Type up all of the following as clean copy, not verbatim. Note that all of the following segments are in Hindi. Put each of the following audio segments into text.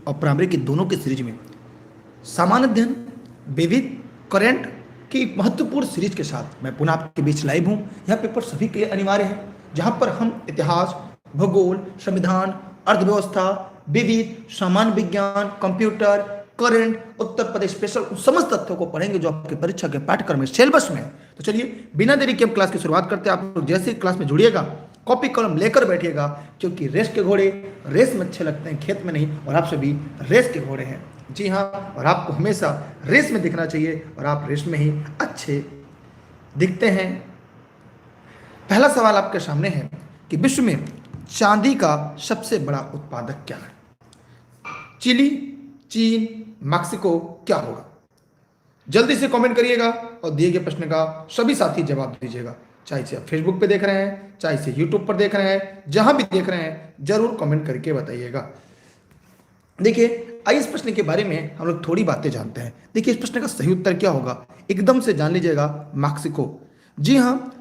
और प्राइमरी की दोनों की सीरीज में सामान्य अध्ययन, विविध, करंट की एक महत्वपूर्ण सीरीज के साथ मैं पुनः आपके बीच लाइव हूँ। यह पेपर सभी के लिए अनिवार्य है, जहाँ पर हम इतिहास, भूगोल, संविधान, अर्थव्यवस्था, विविध, सामान्य विज्ञान, computer, current, Uttar Pradesh special उन समस्त तथ्यों को पढ़ेंगे जो आपकी परीक्षा के पाठ्यक्रम में सिलेबस में है। तो चलिए बिना देरी के हम क्लास की शुरुआत करते हैं। आप लोग जैसे ही क्लास में जुड़िएगा कॉपी कलम लेकर बैठिएगा, क्योंकि रेस के घोड़े रेस में अच्छे लगते हैं, खेत में नहीं। और आप सभी रेस के घोड़े हैं, जी हाँ, और आपको हमेशा रेस में दिखना चाहिए और आप रेस में ही अच्छे दिखते हैं। पहला सवाल आपके सामने है कि विश्व में चांदी का सबसे बड़ा उत्पादक क्या है? चिली, चीन, मैक्सिको, क्या होगा? जल्दी से कमेंट करिएगा और दिए गए प्रश्न का सभी साथी जवाब दीजिएगा। चाहे इसे आप फेसबुक पे देख रहे हैं, चाहे इसे यूट्यूब पर देख रहे हैं, जहां भी देख रहे हैं जरूर कमेंट करके बताइएगा। देखिए, आइए इस प्रश्न के बारे में हम लोग थोड़ी बातें जानते हैं। देखिए, इस प्रश्न का सही उत्तर क्या होगा, एकदम से जान लीजिएगा, मैक्सिको। जी हाँ,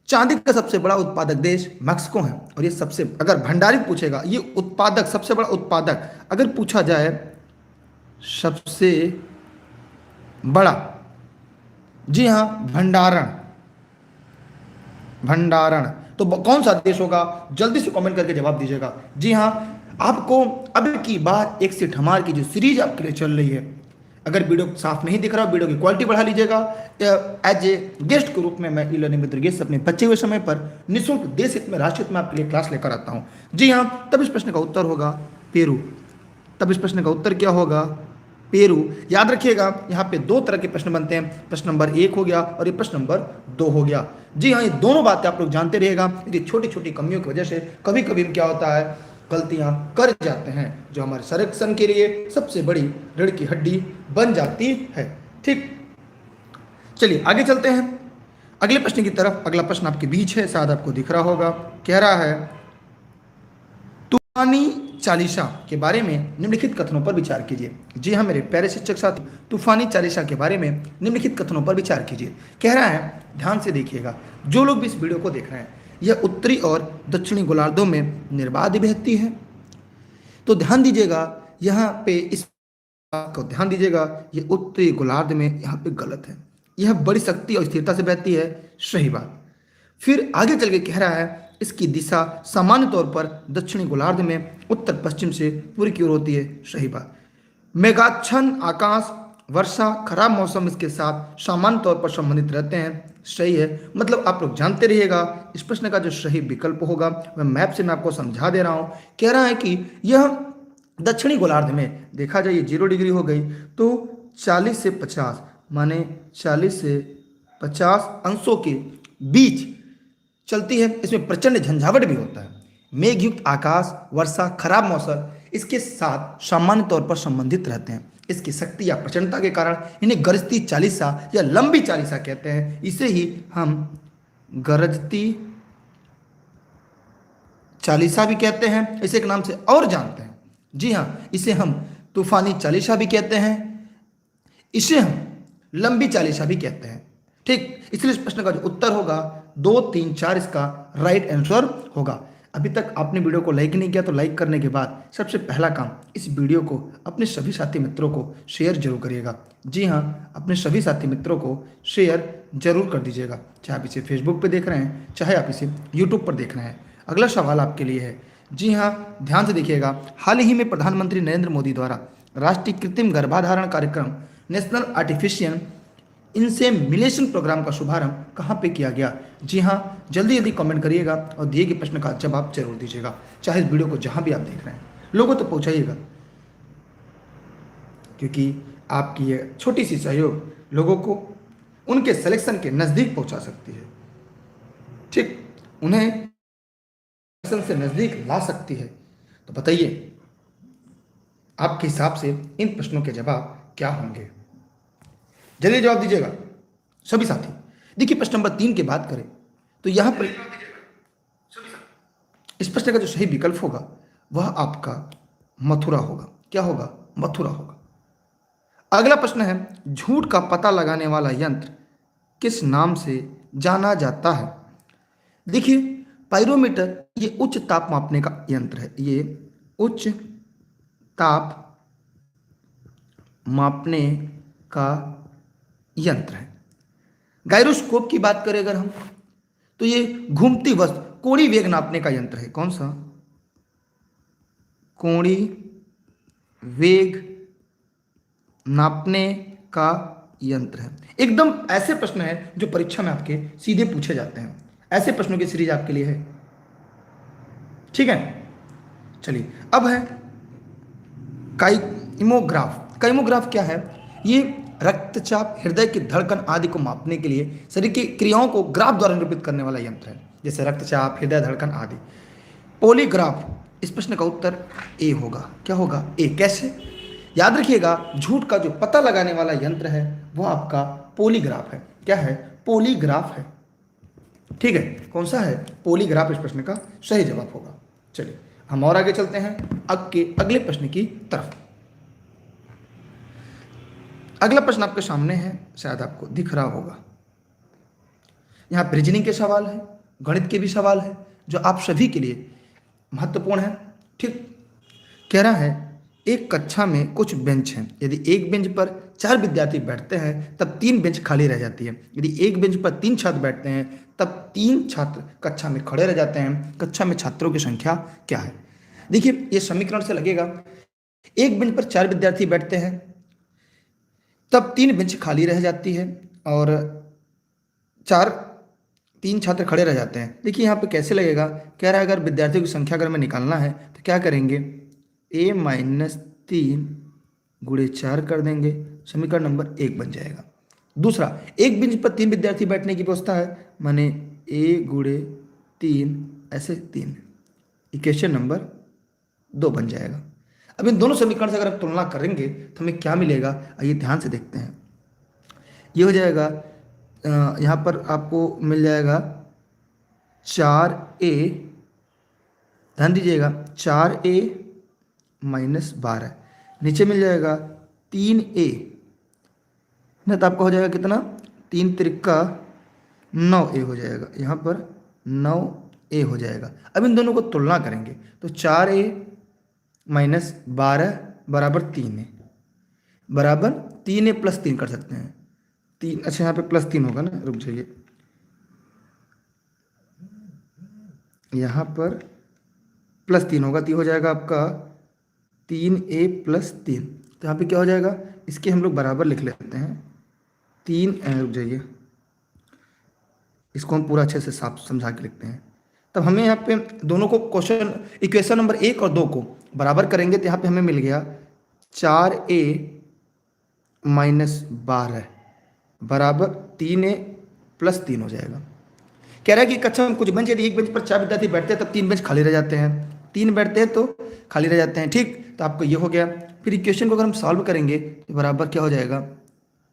चांदी का सबसे बड़ा उत्पादक देश मैक्सिको है। और ये सबसे, अगर भंडारित पूछेगा, ये उत्पादक, सबसे बड़ा उत्पादक अगर पूछा जाए, सबसे बड़ा, जी हाँ, भंडारण, भंडारण तो कौन सा देश होगा? जल्दी से कमेंट करके जवाब दीजिएगा। जी हाँ, आपको अब की बार एक से हमार की जो सीरीज आपके लिए चल रही है, अगर वीडियो साफ नहीं दिख रहा, वीडियो की क्वालिटी बढ़ा लीजिएगा। एज ए गेस्ट के रूप में मैं ई लर्निंग मित्र गेस्ट अपने बचे हुए समय पर निःशुल्क देश हित में, राष्ट्र हित में आपके लिए क्लास लेकर आता हूँ। जी हाँ, तब इस प्रश्न का उत्तर होगा पेरू। तब इस प्रश्न का उत्तर क्या होगा? पेरू। याद रखिएगा, यहाँ पे दो तरह के प्रश्न बनते हैं, प्रश्न नंबर 1 हो गया और ये प्रश्न नंबर 2 हो गया। जी हाँ, ये दोनों बातें आप लोग जानते रहिएगा। ये छोटी छोटी कमियों की वजह से कभी कभी क्या होता है, गलतियां कर जाते हैं, जो हमारे संरक्षण के लिए सबसे बड़ी रीढ़ की हड्डी बन जाती है। ठीक, चलिए आगे चलते हैं अगले प्रश्न की तरफ। अगला प्रश्न आपके बीच है, शायद आपको दिख रहा होगा। कह रहा है, तूफानी चालीसा के बारे में निम्नलिखित कथनों पर विचार कीजिए। जी हाँ मेरे प्यारे शिक्षक साथी, तूफानी चालीसा के बारे में निम्नलिखित कथनों पर विचार कीजिए। कह रहा है, ध्यान से देखिएगा, जो लोग भी इस वीडियो को देख रहे हैं, यह उत्तरी और दक्षिणी गोलार्धों में निर्बाध बहती है। तो ध्यान दीजिएगा, यहाँ पे इस बात को ध्यान दीजिएगा, ये उत्तरी गोलार्ध में यहाँ पे गलत है। यह बड़ी शक्ति और स्थिरता से बहती है, सही बात। फिर आगे चल के कह रहा है, इसकी दिशा सामान्य तौर पर दक्षिणी गोलार्ध में उत्तर पश्चिम से पूर्व की ओर होती है, सही बात। मेघाच्छन्न आकाश, वर्षा, खराब मौसम इसके साथ सामान्य तौर पर संबंधित रहते हैं, सही है। मतलब आप लोग जानते रहिएगा, इस प्रश्न का जो सही विकल्प होगा वह मैप से मैं आपको समझा दे रहा हूं। कह रहा है कि यह दक्षिणी गोलार्ध में, देखा जाए 0 डिग्री हो गई, तो 40 से 50 माने 40 से 50 अंशों के बीच चलती है। इसमें प्रचंड झंझावट भी होता है। मेघयुक्त आकाश, वर्षा, खराब मौसम इसके साथ सामान्य तौर पर संबंधित रहते हैं। इसकी शक्ति या प्रचंडता के कारण इन्हें गरजती चालीसा या लंबी चालीसा कहते हैं। इसे ही हम गरजती चालीसा भी कहते हैं, इसे एक नाम से और जानते हैं। जी हाँ, इसे हम तूफानी चालीसा भी कहते हैं, इसे हम लंबी चालीसा भी कहते हैं। ठीक, इसलिए इस प्रश्न का जो उत्तर होगा 2, 3, 4 इसका राइट आंसर होगा। अभी तक आपने वीडियो को लाइक नहीं किया तो लाइक करने के बाद सबसे पहला काम, इस वीडियो को अपने सभी साथी मित्रों को शेयर जरूर करिएगा। जी हाँ, अपने सभी साथी मित्रों को शेयर जरूर कर दीजिएगा, चाहे आप इसे फेसबुक पे देख रहे हैं, चाहे आप इसे यूट्यूब पर देख रहे हैं। अगला सवाल आपके लिए है, जी हाँ ध्यान से देखिएगा। हाल ही में प्रधानमंत्री नरेंद्र मोदी द्वारा राष्ट्रीय कृत्रिम गर्भाधारण कार्यक्रम नेशनल आर्टिफिशियल इंसेमिनेशन प्रोग्राम का शुभारंभ कहाँ पे किया गया? जी हाँ, जल्दी जल्दी कमेंट करिएगा और दिए गए प्रश्न का जवाब जरूर दीजिएगा, चाहे इस वीडियो को जहाँ भी आप देख रहे हैं। लोगों तो पहुँचाइएगा, क्योंकि आपकी ये छोटी सी सहयोग लोगों को उनके सिलेक्शन के नज़दीक पहुँचा सकती है। ठीक, उन्हें सिलेक्शन से नज़दीक ला सकती है। तो बताइए आपके हिसाब से इन प्रश्नों के जवाब क्या होंगे? जल्दी जवाब दीजिएगा सभी साथी। देखिए, प्रश्न नंबर 3 की बात करें तो यहां पर इस प्रश्न का जो सही विकल्प होगा वह आपका मथुरा होगा। क्या होगा? मथुरा होगा। अगला प्रश्न है, झूठ का पता लगाने वाला यंत्र किस नाम से जाना जाता है? देखिए, पाइरोमीटर ये उच्च ताप मापने का यंत्र है। ये उच्च ताप मापने का यंत्र है। गायरोस्कोप की बात करें अगर हम, तो ये घूमती वस्तु कोणीय वेग नापने का यंत्र है। कौन सा? कोणीय वेग नापने का यंत्र है। एकदम ऐसे प्रश्न है जो परीक्षा में आपके सीधे पूछे जाते हैं, ऐसे प्रश्नों की सीरीज आपके लिए है। ठीक है, चलिए अब है काइमोग्राफ। काइमोग्राफ क्या है? ये रक्तचाप, हृदय की धड़कन आदि को मापने के लिए शरीर की क्रियाओं को ग्राफ द्वारा निरूपित करने वाला यंत्र है, जैसे रक्तचाप, हृदय धड़कन आदि। पॉलीग्राफ, इस प्रश्न का उत्तर ए होगा। क्या होगा? ए। कैसे? याद रखिएगा, झूठ का जो पता लगाने वाला यंत्र है वो आपका पॉलीग्राफ है। क्या है? पॉलीग्राफ है। ठीक है, कौन सा है? पॉलीग्राफ इस प्रश्न का सही जवाब होगा। चलिए हम और आगे चलते हैं अगले प्रश्न की तरफ। अगला प्रश्न आपके सामने है, शायद आपको दिख रहा होगा। यहाँ रीजनिंग के सवाल है, गणित के भी सवाल है, जो आप सभी के लिए महत्वपूर्ण है। ठीक, कह रहा है एक कक्षा में कुछ बेंच हैं। यदि एक बेंच पर 4 विद्यार्थी बैठते हैं तब 3 बेंच खाली रह जाती है। यदि एक बेंच पर 3 छात्र बैठते हैं तब 3 छात्र कक्षा में खड़े रह जाते हैं। कक्षा में छात्रों की संख्या क्या है? देखिए ये समीकरण से लगेगा, एक बेंच पर 4 विद्यार्थी बैठते हैं तब 3 बेंच खाली रह जाती है और 3 छात्र खड़े रह जाते हैं। देखिए यहाँ पे कैसे लगेगा, कह रहा है अगर विद्यार्थियों की संख्या अगर हमें निकालना है तो क्या करेंगे, a-3 गुणे 4 कर देंगे, समीकरण नंबर 1 बन जाएगा। दूसरा, एक बेंच पर 3 विद्यार्थी बैठने की व्यवस्था है, माने a गुणे 3 ऐसे 3, इक्वेशन नंबर 2 बन जाएगा। अब इन दोनों समीकरण से अगर आप तुलना करेंगे तो हमें क्या मिलेगा, आइए ध्यान से देखते हैं। ये हो जाएगा, यहाँ पर आपको मिल जाएगा 4a, ध्यान दीजिएगा 4a माइनस 12, नीचे मिल जाएगा 3a, ना तो आपका हो जाएगा कितना, 3 त्रिका 9a हो जाएगा, यहाँ पर 9a हो जाएगा। अब इन दोनों को तुलना करेंगे तो 4a माइनस 12 बराबर 3a, बराबर 3a प्लस 3 कर सकते हैं। 3, अच्छा यहाँ पे प्लस 3 होगा ना, रुक जाइए, यहाँ पर प्लस 3 होगा तो ये हो जाएगा आपका 3a प्लस 3। तो यहाँ पे क्या हो जाएगा, इसके हम लोग बराबर लिख लेते हैं 3, रुक जाइए, इसको हम पूरा अच्छे से साफ समझा के लिखते हैं। तब हमें यहाँ पे दोनों को क्वेश्चन इक्वेशन नंबर 1 और 2 को बराबर करेंगे तो यहाँ पे हमें मिल गया 4a माइनस 12 बराबर 3a प्लस 3 हो जाएगा। कह रहा है कि कक्षा में कुछ बेंच, यदि एक बेंच पर 4 विद्यार्थी बैठते हैं तब 3 बेंच खाली रह जाते हैं, 3 बैठते हैं तो खाली रह जाते हैं। ठीक, तो आपको ये हो गया। फिर इक्वेशन को अगर हम सॉल्व करेंगे तो बराबर क्या हो जाएगा,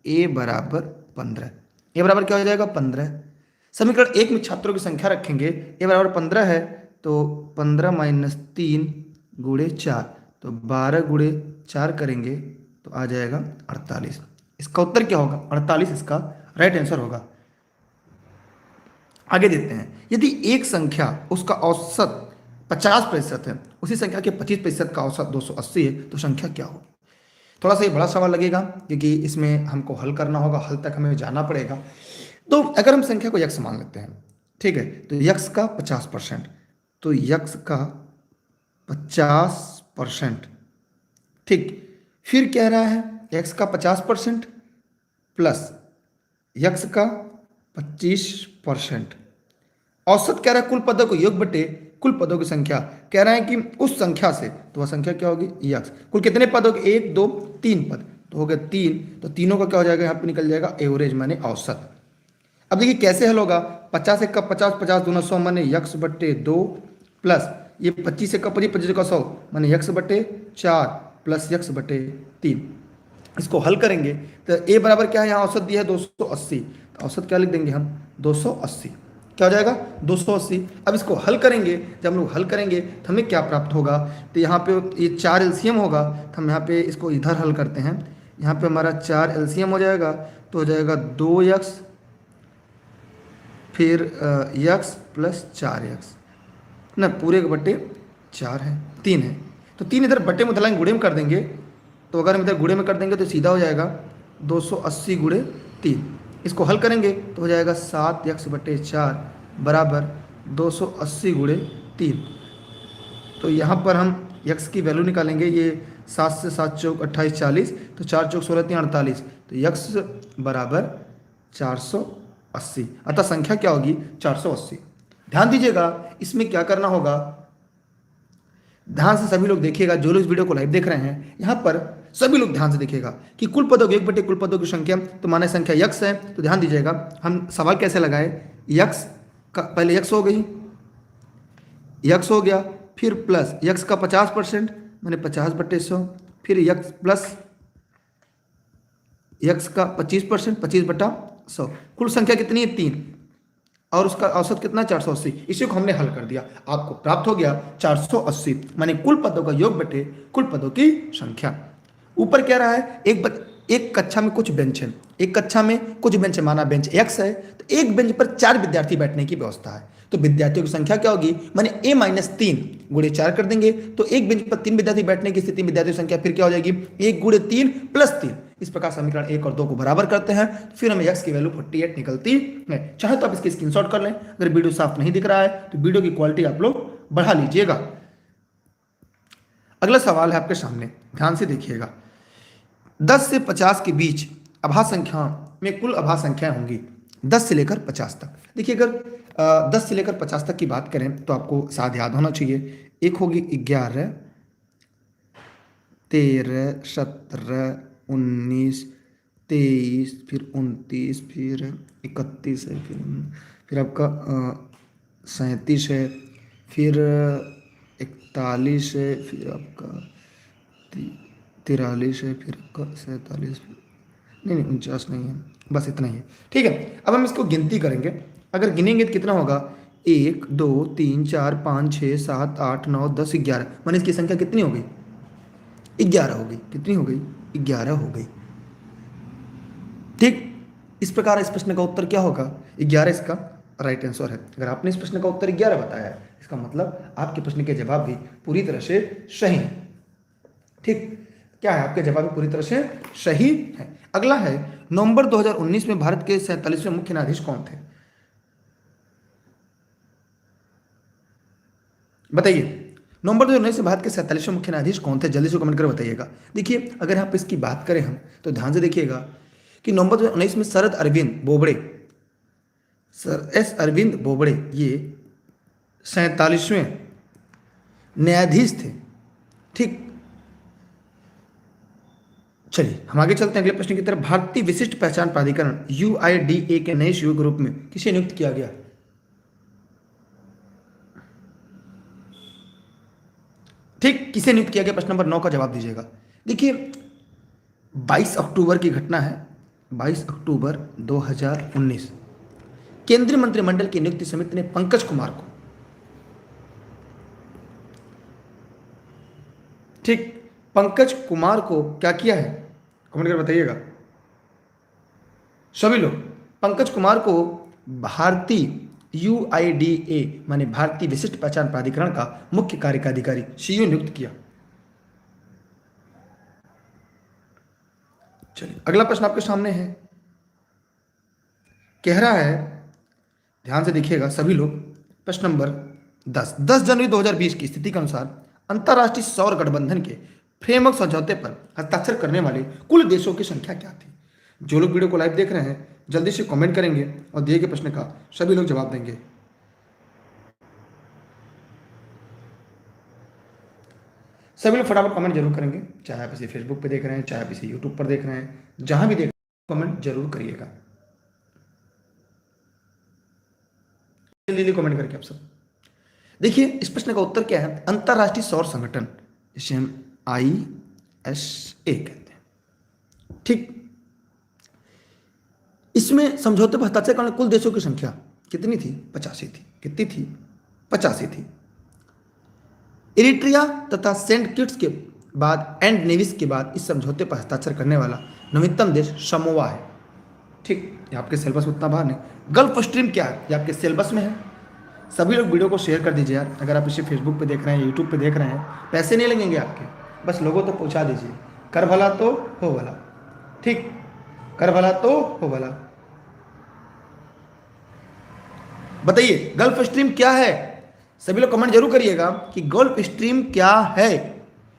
a बराबर 15, a बराबर क्या हो जाएगा 15। समीकरण 1 में छात्रों की संख्या रखेंगे, a बराबर 15 है तो 15 माइनस 3 गुणे 4, तो 12 गुणे 4 करेंगे तो आ जाएगा 48। इसका उत्तर क्या होगा, 48 इसका राइट आंसर होगा। आगे देखते हैं, यदि एक संख्या उसका औसत 50% है, उसी संख्या के 25% का औसत 280 है, तो संख्या क्या होगी? थोड़ा सा ये बड़ा सवाल लगेगा क्योंकि इसमें हमको हल करना होगा, हल तक हमें जाना पड़ेगा। तो अगर हम संख्या को यक्स मान लेते हैं, ठीक है, तो यक्स का 50%, तो यक्स का 50%, ठीक। फिर कह रहा है यक्स का 50% प्लस यक्स का 25%, औसत कह रहा है कुल पदों को योग बटे कुल पदों की संख्या। कह रहा है कि उस संख्या से, तो वह संख्या क्या होगी, यक्स। कुल कितने पद हो गए, 1 2 3 पद, तो हो गए 3, तो तीनों का क्या हो जाएगा, यहाँ पे निकल जाएगा एवरेज माने औसत। अब देखिए कैसे हल होगा, 50 1 का 50, 50 दूना 100 माने यक्स बटे 2 प्लस ये 25 1 का 25, 25 का 100 माने यक्स बटे 4 प्लस यक्स बटे 3। इसको हल करेंगे तो ए बराबर क्या है, यहाँ औसत दिया है 280, तो औसत क्या लिख देंगे हम, 280, क्या हो जाएगा 280। अब इसको हल करेंगे, जब हम लोग हल करेंगे तो हमें क्या प्राप्त होगा, तो यहाँ पे ये 4 एलसीएम होगा, तो हम यहाँ पे इसको इधर हल करते हैं। यहाँ पे हमारा 4 एलसीएम हो जाएगा, तो हो जाएगा 2x फिर यक्स प्लस 4x ना, पूरे के बटे 4 है, 3 है, तो 3 इधर बटे में उधर लाएंगे, गुणे में कर देंगे, तो अगर हम इधर गुणे में कर देंगे तो सीधा हो जाएगा 280 गुणे 3। इसको हल करेंगे तो हो जाएगा 7x/4 बराबर 280 गुणे 3। तो यहाँ पर हम x की वैल्यू निकालेंगे, ये 7 से 7 चौक 28 40, तो 4 चौक 16 3 48, तो x बराबर 480। अतः संख्या क्या होगी 480। ध्यान दीजिएगा इसमें क्या करना होगा, ध्यान से सभी लोग देखिएगा, जो लोग इस वीडियो को लाइव देख रहे हैं यहाँ पर सभी लोग ध्यान से देखिएगा कि कुल पदों की 1/, कुल पदों की संख्या, तो माना संख्या x है, तो ध्यान दीजिएगा हम सवाल कैसे लगाए, x का पहले x हो गई, x हो गया, फिर प्लस x का 50% मैंने 50/100, फिर x प्लस x का 25% 25/100, कुल संख्या कितनी है 3, और उसका औसत कितना 480। इसी को हमने हल कर दिया, आपको प्राप्त हो गया 480, माने कुल पदों का योग बटे कुल पदों की संख्या। ऊपर क्या रहा है, एक कक्षा में कुछ बेंच है, एक कक्षा में कुछ बेंच है, माना बेंच x है, तो एक बेंच पर 4 विद्यार्थी बैठने की व्यवस्था है, तो विद्यार्थियों की संख्या क्या होगी, माने a-3 गुणे 4 कर देंगे, तो एक बेंच पर 3 विद्यार्थी बैठने की स्थिति में विद्यार्थियों की संख्या फिर क्या हो जाएगी 1 गुणे 3 प्लस 3। इस प्रकार समीकरण 1 और 2 को बराबर करते हैं, फिर हमें x की वैल्यू 48 निकलती है। चाहे तो आप इसकी स्क्रीनशॉट कर लें, अगर वीडियो साफ नहीं दिख रहा है तो वीडियो की क्वालिटी आप लोग बढ़ा लीजिएगा। अगला सवाल है आपके सामने, ध्यान से देखिएगा। 10 से 50 के बीच अभाज्य संख्या में कुल अभाज्य संख्याएं होंगी 10 से लेकर 50 तक। देखिए अगर 10 से लेकर 50 तक की बात करें तो आपको साथ याद होना चाहिए, एक होगी 11, 13, 17, 19, 23, फिर 29, फिर 31 है, फिर आपका 37 है, फिर 41 है, फिर आपका 43 है, फिर आपका 47, नहीं 49 नहीं है, बस इतना ही है। ठीक है, अब हम इसको गिनती करेंगे, अगर गिनेंगे तो कितना होगा 1 2 3 4 5 6 7 8 9 10 11, माने इसकी संख्या कितनी हो गई 11 हो गई। कितनी हो गई 11 हो गई। ठीक, इस प्रकार इस प्रश्न का उत्तर क्या होगा 11 इसका राइट आंसर है। अगर आपने इस प्रश्न का उत्तर 11 बताया है, इसका मतलब आपके प्रश्न के जवाब भी पूरी तरह से सही है। ठीक, क्या है आपके जवाब भी पूरी तरह से सही है। अगला है, नवंबर 2019 में भारत के 47वें मुख्य न्यायाधीश कौन थे, बताइए। नवंबर 2019 से भारत के 47वें मुख्य न्यायाधीश कौन थे, जल्दी से कमेंट कर बताइएगा। देखिए अगर आप इसकी बात करें हम तो ध्यान से देखिएगा कि नवंबर 2019 में शरद अरविंद बोबड़े, सर एस अरविंद बोबड़े ये 47वें न्यायाधीश थे। ठीक, चलिए हम आगे चलते हैं अगले प्रश्न की तरफ। भारतीय विशिष्ट पहचान प्राधिकरण UIDA के नए CEO के रूप में किसे नियुक्त किया गया। ठीक, किसे नियुक्त किया गया, प्रश्न नंबर 9 का जवाब दीजिएगा। देखिए 22 अक्टूबर की घटना है, 22 अक्टूबर 2019 केंद्रीय मंत्रिमंडल की नियुक्ति समिति ने पंकज कुमार को, ठीक, पंकज कुमार को क्या किया है, कमेंट कर बताइएगा सभी लोग। पंकज कुमार को भारतीय UIDA माने भारतीय विशिष्ट पहचान प्राधिकरण का मुख्य कार्यकारी अधिकारी CEO नियुक्त किया। चलिए अगला प्रश्न आपके सामने है, कह रहा है, ध्यान से देखिएगा सभी लोग, प्रश्न नंबर 10 जनवरी 2020 की स्थिति के अनुसार अंतर्राष्ट्रीय सौर गठबंधन के फ्रेमवर्क समझौते पर हस्ताक्षर करने वाले कुल देशों की संख्या क्या थी। जो लोग वीडियो को लाइव देख रहे हैं जल्दी से कमेंट करेंगे और दिए गए प्रश्न का सभी लोग जवाब देंगे। सभी लोग फटाफट कमेंट जरूर करेंगे, चाहे आप इसे फेसबुक पे देख रहे हैं, चाहे आप इसे यूट्यूब पर देख रहे हैं, जहां भी देख रहे हैं कमेंट जरूर करिएगा, जल्दी कमेंट करके आप सब। देखिए इस प्रश्न का उत्तर क्या है, अंतरराष्ट्रीय सौर संगठन, जिसे हम ISA कहते हैं। ठीक, इसमें समझौते पर हस्ताक्षर करने कुल देशों की संख्या कितनी थी, 85 थी। कितनी थी, 85 थी। इरिट्रिया तथा सेंट किट्स के बाद एंड नेविस के बाद इस समझौते पर हस्ताक्षर करने वाला नवीनतम देश समोआ है। ठीक, ये आपके सिलेबस में उतना बाहर नहीं। गल्फ स्ट्रीम क्या है, ये आपके सिलेबस में है। सभी लोग वीडियो को शेयर कर दीजिए यार, अगर आप इसे फेसबुक पे देख रहे हैं, यूट्यूब पे देख रहे हैं, पैसे नहीं लगेंगे आपके, बस लोगों तक पहुंचा दीजिए। कर भला तो हो भला, ठीक, कर भला तो हो भला। बताइए गल्फ स्ट्रीम क्या है? सभी लोग कमेंट जरूर करिएगा कि गल्फ स्ट्रीम क्या है।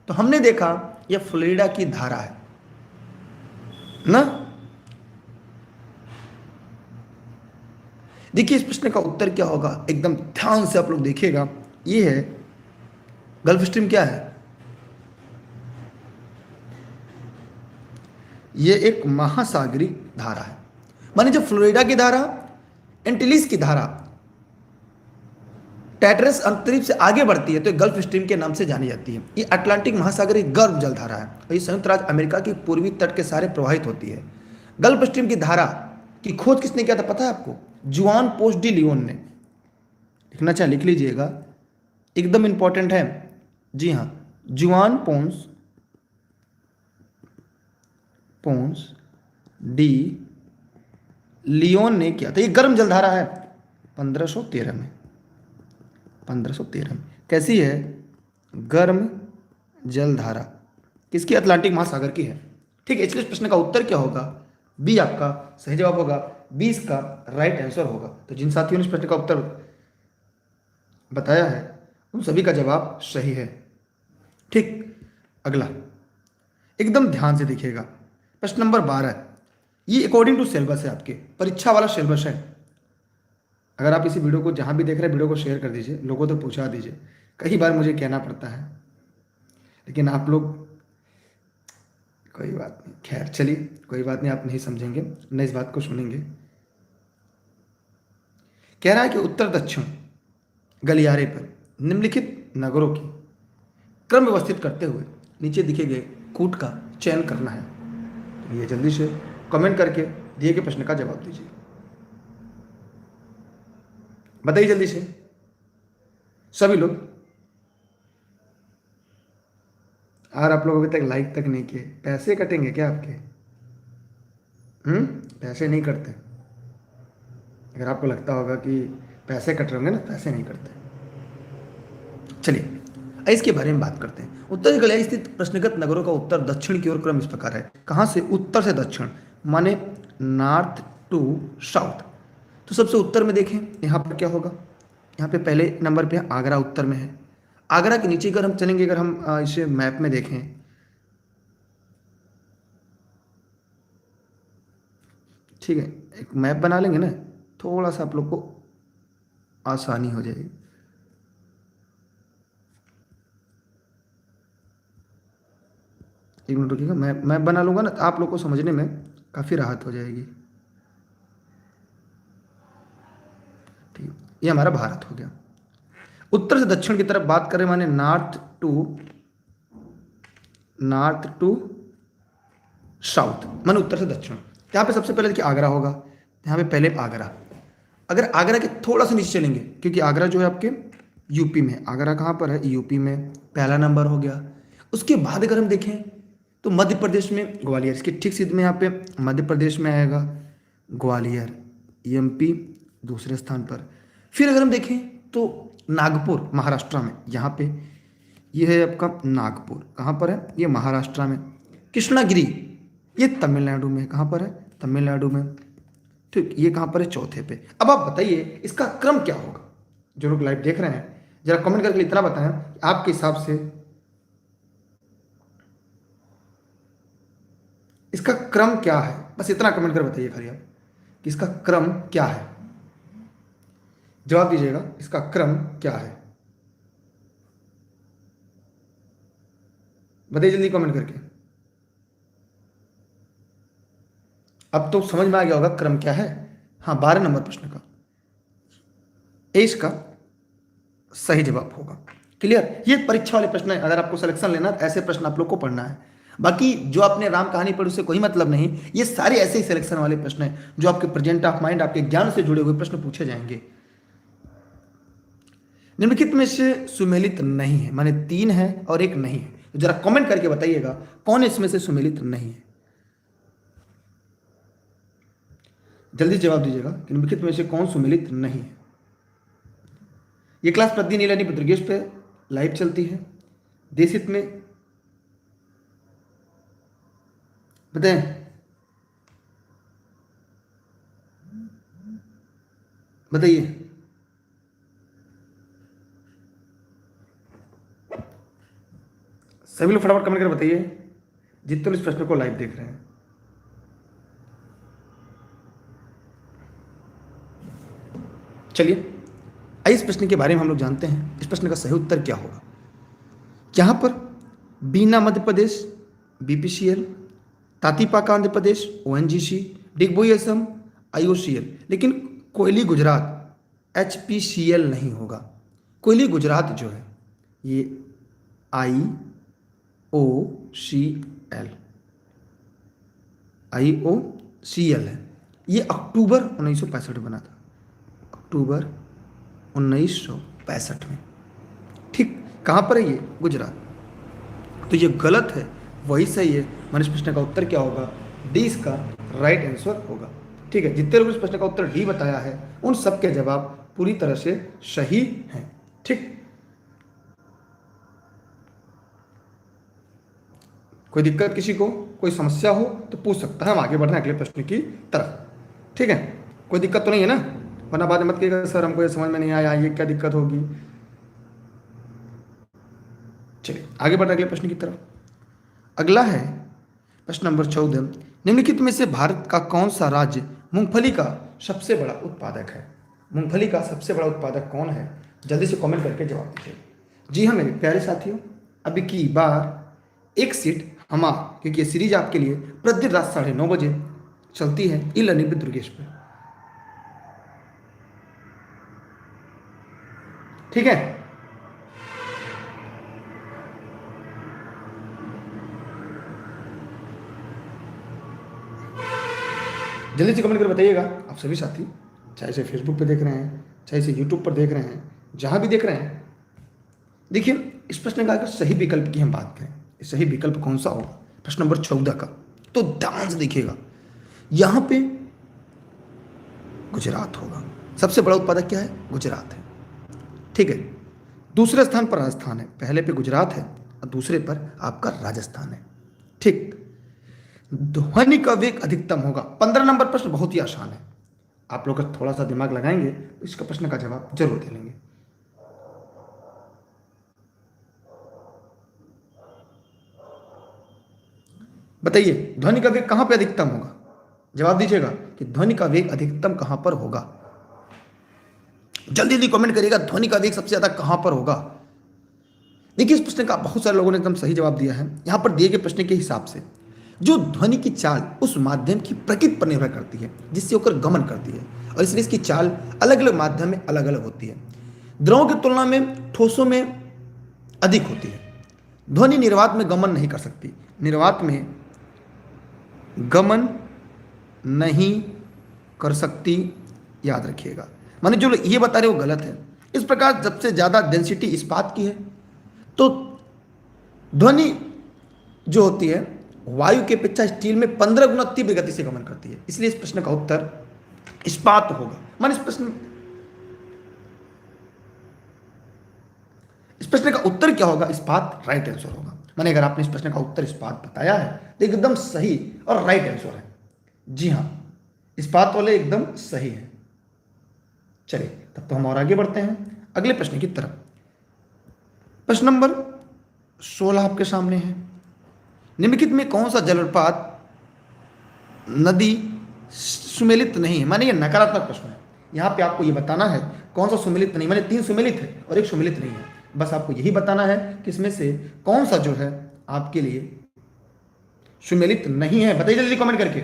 तो हमने देखा यह फ्लोरिडा की धारा है ना। देखिए इस प्रश्न का उत्तर क्या होगा, एकदम ध्यान से आप लोग देखिएगा। ये है गल्फ स्ट्रीम क्या है? ये एक महासागरीय धारा है। माने जब फ्लोरिडा की धारा, एंटिलीज की धारा टैटरस अंतरिक्ष से आगे बढ़ती है तो गल्फ स्ट्रीम के नाम से जानी जाती है। ये अटलांटिक महासागर की गर्म जल धारा है और ये संयुक्त राज्य अमेरिका की पूर्वी तट के सारे प्रवाहित होती है। गल्फ स्ट्रीम की धारा की खोज किसने किया था पता है आपको? जुआन पोंस डी लियोन ने। लिखना चाहे लिख लीजिएगा, एकदम इंपॉर्टेंट है। जी हाँ, जुआन पोंस डी लियोन ने किया था। ये गर्म जलधारा है 1513 में। 1513 में कैसी है? गर्म जलधारा किसकी? अटलांटिक महासागर की है। ठीक है, इसलिए प्रश्न का उत्तर क्या होगा? बी आपका सही जवाब होगा, 20 का राइट आंसर होगा। तो जिन साथियों ने इस प्रश्न का उत्तर बताया है उन सभी का जवाब सही है। ठीक, अगला एकदम ध्यान से देखिएगा, प्रश्न नंबर 12। ये अकॉर्डिंग टू सिलेबस है, आपके परीक्षा वाला सिलेबस है। अगर आप इसी वीडियो को जहां भी देख रहे हैं वीडियो को शेयर कर दीजिए, लोगों तो पूछा दीजिए। कई बार मुझे कहना पड़ता है लेकिन आप लोग, कोई बात नहीं, खैर चलिए कोई बात नहीं, आप नहीं समझेंगे न इस बात को सुनेंगे। कह रहा है कि उत्तर दक्षिण गलियारे पर निम्नलिखित नगरों की क्रम व्यवस्थित करते हुए नीचे दिखे गए कूट का चयन करना है। तो ये जल्दी से कमेंट करके दिए गए प्रश्न का जवाब दीजिए। बताइए जल्दी से सभी लोग। और आप लोग अभी तक लाइक तक नहीं किए, पैसे कटेंगे क्या आपके? पैसे नहीं कटते। अगर आपको लगता होगा कि पैसे कट रहे होंगे ना, पैसे नहीं कटते। चलिए इसके बारे में बात करते हैं। उत्तर गलियारे स्थित प्रश्नगत नगरों का उत्तर दक्षिण की ओर क्रम इस प्रकार है। कहां से? उत्तर से दक्षिण, माने नॉर्थ टू साउथ। तो सबसे उत्तर में देखें यहाँ पर क्या होगा? यहाँ पे पहले नंबर पे आगरा उत्तर में है। आगरा के नीचे अगर हम चलेंगे, अगर हम इसे मैप में देखें, ठीक है, एक मैप बना लेंगे ना, थोड़ा सा आप लोग को आसानी हो जाएगी। एक मिनट रुकिएगा, मैप बना लूंगा ना, तो आप लोग को समझने में काफ़ी राहत हो जाएगी। ठीक, ये हमारा भारत हो गया। उत्तर से दक्षिण की तरफ बात करें, माने नॉर्थ टू साउथ, माने उत्तर से दक्षिण। यहाँ पे सबसे पहले देखिए आगरा होगा, यहाँ पे पहले आगरा। अगर आगरा के थोड़ा सा नीचे चलेंगे, क्योंकि आगरा जो है आपके यूपी में, आगरा कहाँ पर है? यूपी में, पहला नंबर हो गया। उसके बाद अगर हम देखें तो मध्य प्रदेश में ग्वालियर, इसके ठीक सीध में यहाँ पे मध्य प्रदेश में आएगा ग्वालियर, एमपी दूसरे स्थान पर। फिर अगर हम देखें तो नागपुर महाराष्ट्र में, यहाँ पे ये है आपका नागपुर, कहाँ पर है? ये महाराष्ट्र में। कृष्णागिरी ये तमिलनाडु में, कहाँ पर है? तमिलनाडु में। ठीक, ये कहाँ पर है? चौथे पे। अब आप बताइए इसका क्रम क्या होगा? जो लोग लाइव देख रहे हैं जरा कमेंट करके इतना बताएं आपके हिसाब से इसका क्रम क्या है। बस इतना कमेंट कर बताइए खाली आप कि इसका क्रम क्या है। जवाब दीजिएगा, इसका क्रम क्या है? बताइए जल्दी कमेंट करके। अब तो समझ में आ गया होगा क्रम क्या है। हाँ, 12 नंबर प्रश्न का ए इसका सही जवाब होगा। क्लियर? ये परीक्षा वाले प्रश्न है, अगर आपको सिलेक्शन लेना तो ऐसे प्रश्न आप लोग को पढ़ना है। बाकी जो आपने राम कहानी पढ़ी उससे कोई मतलब नहीं, ये सारे ऐसे ही सिलेक्शन वाले प्रश्न हैं जो आपके प्रेजेंट ऑफ माइंड, आपके ज्ञान से जुड़े हुए प्रश्न पूछे जाएंगे। निम्नलिखित में से सुमेलित नहीं है, माने 3 है और एक नहीं है। तो जरा कमेंट करके बताइएगा कौन इसमें से सुमेलित नहीं है। जल्दी जवाब दीजिएगा कि निम्नलिखित में से कौन सुमेलित नहीं है। ये क्लास प्रतिदिन नीलानी पत्रिकेश पे लाइव चलती है। देशहित में बताएं, बताइए। सभी लोग फटाफट कमेंट कर बताइए, जितने लोग इस प्रश्न को लाइव देख रहे हैं। चलिए, आइए इस प्रश्न के बारे में हम लोग जानते हैं, इस प्रश्न का सही उत्तर क्या होगा। यहाँ पर बीना Madhya Pradesh BPCL, Tatipaka Andhra Pradesh ONGC, Digboi Assam IOCL, लेकिन कोयली गुजरात एचपीसीएल नहीं होगा। कोयली गुजरात जो है ये आईओसीएल है। ये अक्टूबर 1965 में बना था, अक्टूबर 1965 में। ठीक, कहाँ पर है ये? गुजरात। तो ये गलत है, वही सही है। मैंने इस प्रश्न का उत्तर क्या होगा? डी इसका राइट आंसर होगा। ठीक है, जितने लोग इस प्रश्न का उत्तर डी बताया है उन सबके जवाब पूरी तरह से सही हैं। ठीक, कोई दिक्कत किसी को, कोई समस्या हो तो पूछ सकता है, हम आगे बढ़ रहे हैं अगले प्रश्न की तरफ। ठीक है, कोई दिक्कत तो नहीं है ना? वरना बाद में मत कहिएगा सर हमको ये समझ में नहीं आया, ये क्या दिक्कत होगी। चलिए आगे बढ़ रहे हैं अगले प्रश्न की तरफ। अगला है प्रश्न नंबर 14। निम्नलिखित में से भारत का कौन सा राज्य मूंगफली का सबसे बड़ा उत्पादक है? मूंगफली का सबसे बड़ा उत्पादक कौन है? जल्दी से कमेंट करके जवाब दीजिए। जी हाँ मेरे प्यारे साथियों, अभी की बार एक सीट हमारा, क्योंकि ये सीरीज आपके लिए प्रतिदिन रात 9:30 बजे चलती है ई लर्निंग विद दुर्गेश पर। ठीक है, जल्दी से कमेंट कर बताइएगा आप सभी साथी, चाहे से फेसबुक पे देख रहे हैं, चाहे से यूट्यूब पर देख रहे हैं, जहां भी देख रहे हैं। देखिए इस प्रश्न का अगर सही विकल्प की हम बात करें, सही विकल्प कौन सा होगा प्रश्न नंबर 14 का, तो ध्यान से देखिएगा। यहां पे गुजरात होगा। सबसे बड़ा उत्पादक क्या है? गुजरात है। ठीक है, दूसरे स्थान पर राजस्थान है, पहले पे गुजरात है और दूसरे पर आपका राजस्थान है। ठीक, ध्वनि का वेग अधिकतम होगा। 15 नंबर प्रश्न बहुत ही आसान है, आप लोग थोड़ा सा दिमाग लगाएंगे तो इसका प्रश्न का जवाब जरूर दे लेंगे। बताइए ध्वनि का वेग कहां पे अधिकतम होगा? जवाब दीजिएगा कि ध्वनि का वेग अधिकतम कहां पर होगा। जल्दी जल्दी कमेंट करिएगा, ध्वनि का वेग सबसे ज्यादा कहां पर होगा। देखिए इस प्रश्न का बहुत सारे लोगों ने एकदम सही जवाब दिया है। यहां पर दिए गए प्रश्न के हिसाब से जो ध्वनि की चाल उस माध्यम की प्रकृति पर निर्भर करती है जिससे होकर गमन करती है, और इसलिए इसकी चाल अलग अलग माध्यम में अलग अलग होती है। द्रवों की तुलना में ठोसों में अधिक होती है। ध्वनि निर्वात में गमन नहीं कर सकती, निर्वात में गमन नहीं कर सकती, याद रखिएगा। माने जो ये बता रहे वो गलत है। इस प्रकार सबसे ज्यादा डेंसिटी इस्पात की है, तो ध्वनि जो होती है वायु के अपेक्षा स्टील में 15 गुना तीव्र गति से गमन करती है, इसलिए इस प्रश्न का उत्तर इस्पात होगा। मान इस प्रश्न का उत्तर क्या होगा? इस्पात राइट आंसर होगा। माने अगर आपने इस प्रश्न का उत्तर इस्पात बताया है तो एकदम सही और राइट आंसर है। जी हाँ, इस्पात वाले एकदम सही है। चलिए तब तो हम और आगे बढ़ते हैं अगले प्रश्न की तरफ। प्रश्न नंबर 16 आपके सामने है। निम्नलिखित में कौन सा जलप्रपात नदी सुमेलित नहीं है? माने ये नकारात्मक प्रश्न है। यहां पे आपको ये बताना है कौन सा सुमेलित नहीं, माने 3 सुमेलित है और 1 सुमेलित नहीं है। बस आपको यही बताना है कि इसमें से कौन सा जो है आपके लिए सुमेलित नहीं है। बताइए जल्दी कमेंट करके।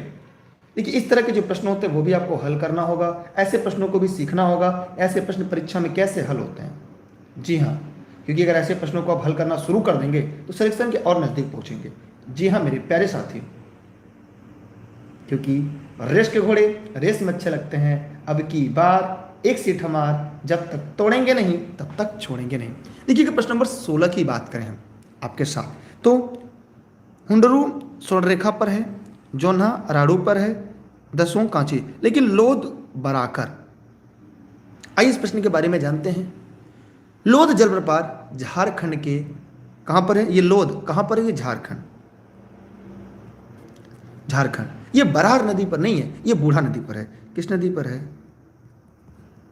देखिए इस तरह के जो प्रश्न होते हैं वो भी आपको हल करना होगा, ऐसे प्रश्नों को भी सीखना होगा, ऐसे प्रश्न परीक्षा में कैसे हल होते हैं। जी हाँ, क्योंकि अगर ऐसे प्रश्नों को आप हल करना शुरू कर देंगे तो सिलेक्शन के और नजदीक पहुंचेंगे। जी हाँ मेरे प्यारे साथी, क्योंकि रेस के घोड़े रेस में अच्छे लगते हैं। अब की बार एक सीट हमार, जब तक तोड़ेंगे नहीं तब तक छोड़ेंगे नहीं। देखिए कि प्रश्न नंबर 16 की बात करें हम आपके साथ, तो हुंडरू स्वर्णरेखा पर है, जोन्हा राड़ू पर है, दसों कांची, लेकिन लोध बराकर। आइए इस प्रश्न के बारे में जानते हैं। लोध जलप्रपात झारखंड के कहां पर है? ये लोध कहां पर है? ये झारखंड। झारखंड। ये बरार नदी पर नहीं है, ये बूढ़ा नदी पर है। किस नदी पर है?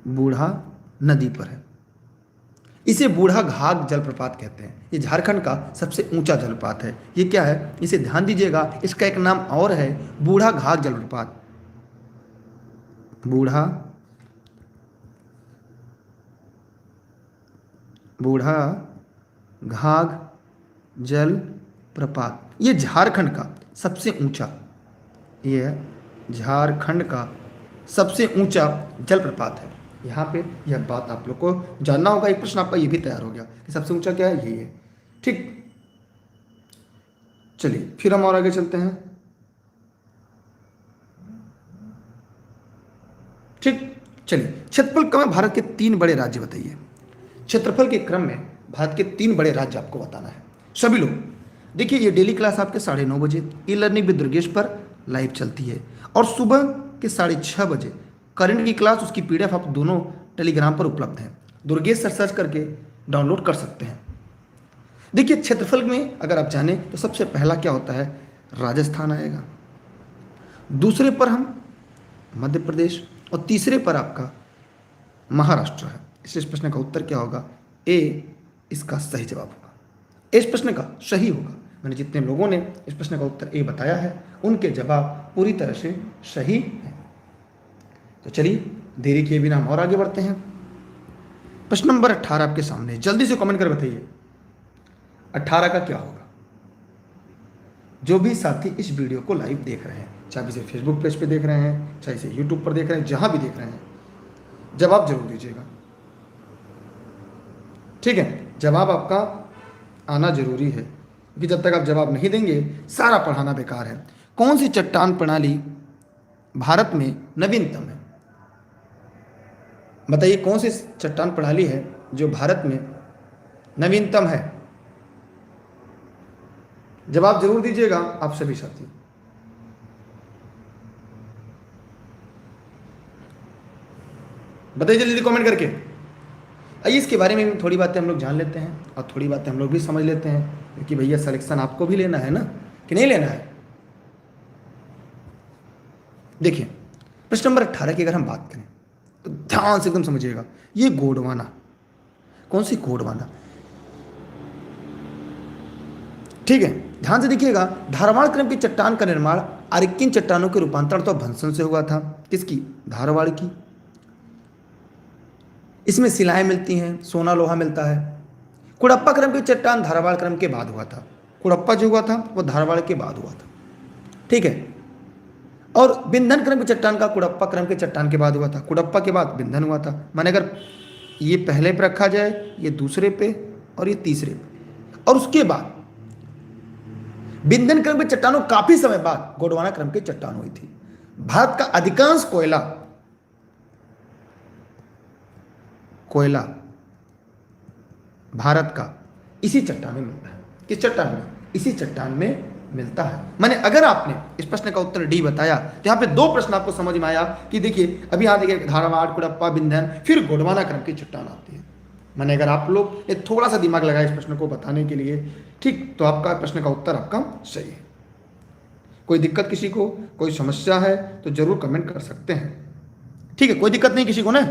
बूढ़ा नदी पर है। इसे बूढ़ा घाघ जलप्रपात कहते हैं। ये झारखंड का सबसे ऊंचा जलप्रपात है। ये क्या है, इसे ध्यान दीजिएगा, इसका एक नाम और है, बूढ़ा घाघ जलप्रपात। बूढ़ा बूढ़ा घाघ जल प्रपात, ये झारखंड का सबसे ऊंचा, ये झारखंड का सबसे ऊंचा जलप्रपात है। यहाँ पे यह बात आप लोग को जानना होगा। एक प्रश्न आपका ये भी तैयार हो गया कि सबसे ऊंचा क्या है, यही है। ठीक, चलिए फिर हम और आगे चलते हैं। ठीक, चलिए क्षेत्रफल क्रम में भारत के 3 बड़े राज्य बताइए। क्षेत्रफल के क्रम में भारत के 3 बड़े राज्य आपको बताना है। सभी लोग देखिए, ये डेली क्लास आपके 9:30 बजे ई लर्निंग विद दुर्गेश पर लाइव चलती है, और सुबह के 6:30 बजे करंट की क्लास, उसकी पीडीएफ आप दोनों टेलीग्राम पर उपलब्ध है। दुर्गेश सर सर्च करके डाउनलोड कर सकते हैं। देखिए, क्षेत्रफल में अगर आप जाने तो सबसे पहला क्या होता है, राजस्थान आएगा, दूसरे पर हम मध्य प्रदेश, और तीसरे पर आपका महाराष्ट्र है। इसलिए इस प्रश्न का उत्तर क्या होगा, ए इसका सही जवाब होगा। इस प्रश्न का सही होगा। मैंने जितने लोगों ने इस प्रश्न का उत्तर ए बताया है, उनके जवाब पूरी तरह से सही है। तो चलिए देरी किए बिना हम और आगे बढ़ते हैं। प्रश्न नंबर 18 आपके सामने, जल्दी से कमेंट कर बताइए 18 का क्या होगा। जो भी साथी इस वीडियो को लाइव देख रहे हैं, चाहे इसे फेसबुक पेज पे देख रहे हैं, चाहे इसे यूट्यूब पर देख रहे हैं, जहां भी देख रहे हैं, जवाब जरूर दीजिएगा। ठीक है, जवाब आपका आना जरूरी है, क्योंकि जब तक आप जवाब नहीं देंगे सारा पढ़ाना बेकार है। कौन सी चट्टान प्रणाली भारत में नवीनतम है? बताइए कौन सी चट्टान प्रणाली है जो भारत में नवीनतम है? जवाब जरूर दीजिएगा आप सभी साथी। बताइए जल्दी कमेंट करके। आइए इसके बारे में थोड़ी बातें हम लोग जान लेते हैं, और थोड़ी बातें हम लोग भी समझ लेते हैं, क्योंकि भैया सिलेक्शन आपको भी लेना है ना, कि नहीं लेना है। देखिए प्रश्न नंबर 18 की अगर हम बात करें तो ध्यान से एकदम समझिएगा। ये गोंडवाना, कौन सी गोंडवाना, ठीक है, ध्यान से देखिएगा। धारवाड़ क्रम की चट्टान का निर्माण आर्किन चट्टानों के रूपांतरण तो भंसन से हुआ था। किसकी? धारवाड़ की। इसमें शिलाएं मिलती हैं, सोना लोहा मिलता है। कुड़प्पा क्रम की चट्टान धारवाड़ क्रम के बाद हुआ था। कुड़प्पा जो हुआ था वो धारवाड़ के बाद हुआ था, ठीक है। और बिंधन क्रम की चट्टान का कुड़प्पा क्रम के चट्टान के बाद हुआ था। कुड़प्पा के बाद बिंधन हुआ था। माने अगर ये पहले पे रखा जाए, ये दूसरे पे, और ये तीसरे पे, और उसके बाद बिंधन क्रम के चट्टानों काफी समय बाद गोंडवाना क्रम की चट्टान हुई थी। भारत का अधिकांश कोयला भारत का इसी चट्टान में मिलता है। किस चट्टान में? इसी चट्टान में मिलता है। माने अगर आपने इस प्रश्न का उत्तर डी बताया तो यहाँ पे 2 प्रश्न आपको समझ में आया कि देखिए अभी यहाँ देखिए धारवाड़, कुड़प्पा, बिंधन, फिर गोंडवाना क्रम की चट्टान आती है। माने अगर आप लोग एक थोड़ा सा दिमाग लगाए इस प्रश्न को बताने के लिए, ठीक, तो आपका प्रश्न का उत्तर आपका सही है। कोई दिक्कत किसी को, कोई समस्या है तो जरूर कमेंट कर सकते हैं, ठीक है। कोई दिक्कत नहीं किसी को ना,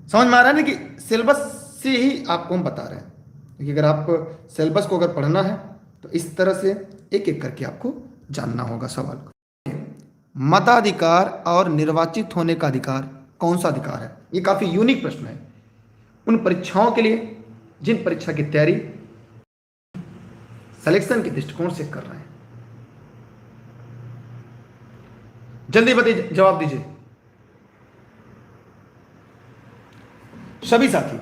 समझ में आ रहा है ना कि सिलेबस से ही आपको हम बता रहे हैं। क्योंकि अगर आप सिलेबस को अगर पढ़ना है तो इस तरह से एक एक करके आपको जानना होगा सवाल को। मताधिकार और निर्वाचित होने का अधिकार कौन सा अधिकार है? ये काफी यूनिक प्रश्न है उन परीक्षाओं के लिए जिन परीक्षा की तैयारी सिलेक्शन के दृष्टिकोण से कर रहे हैं। जल्दी बताइए, जवाब दीजिए सभी साथी।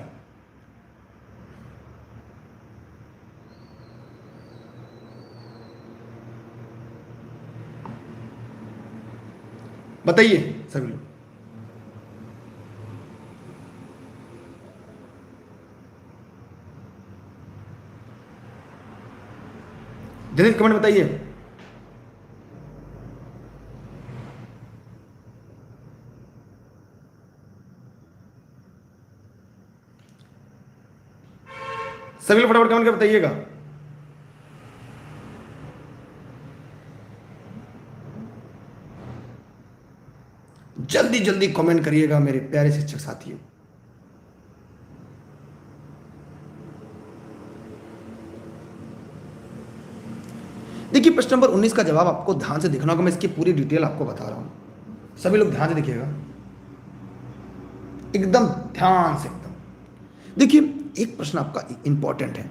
बताइए सभी लोग। जल्दी कमेंट बताइए। सभी लोग फटाफट कमेंट कर बताइएगा। जल्दी जल्दी कमेंट करिएगा मेरे प्यारे शिक्षक साथियों। देखिए प्रश्न नंबर 19 का जवाब आपको ध्यान से देखना होगा, मैं इसकी पूरी डिटेल आपको बता रहा हूं, सभी लोग ध्यान से देखिएगा, एकदम ध्यान से एकदम। देखिए एक प्रश्न आपका इंपॉर्टेंट है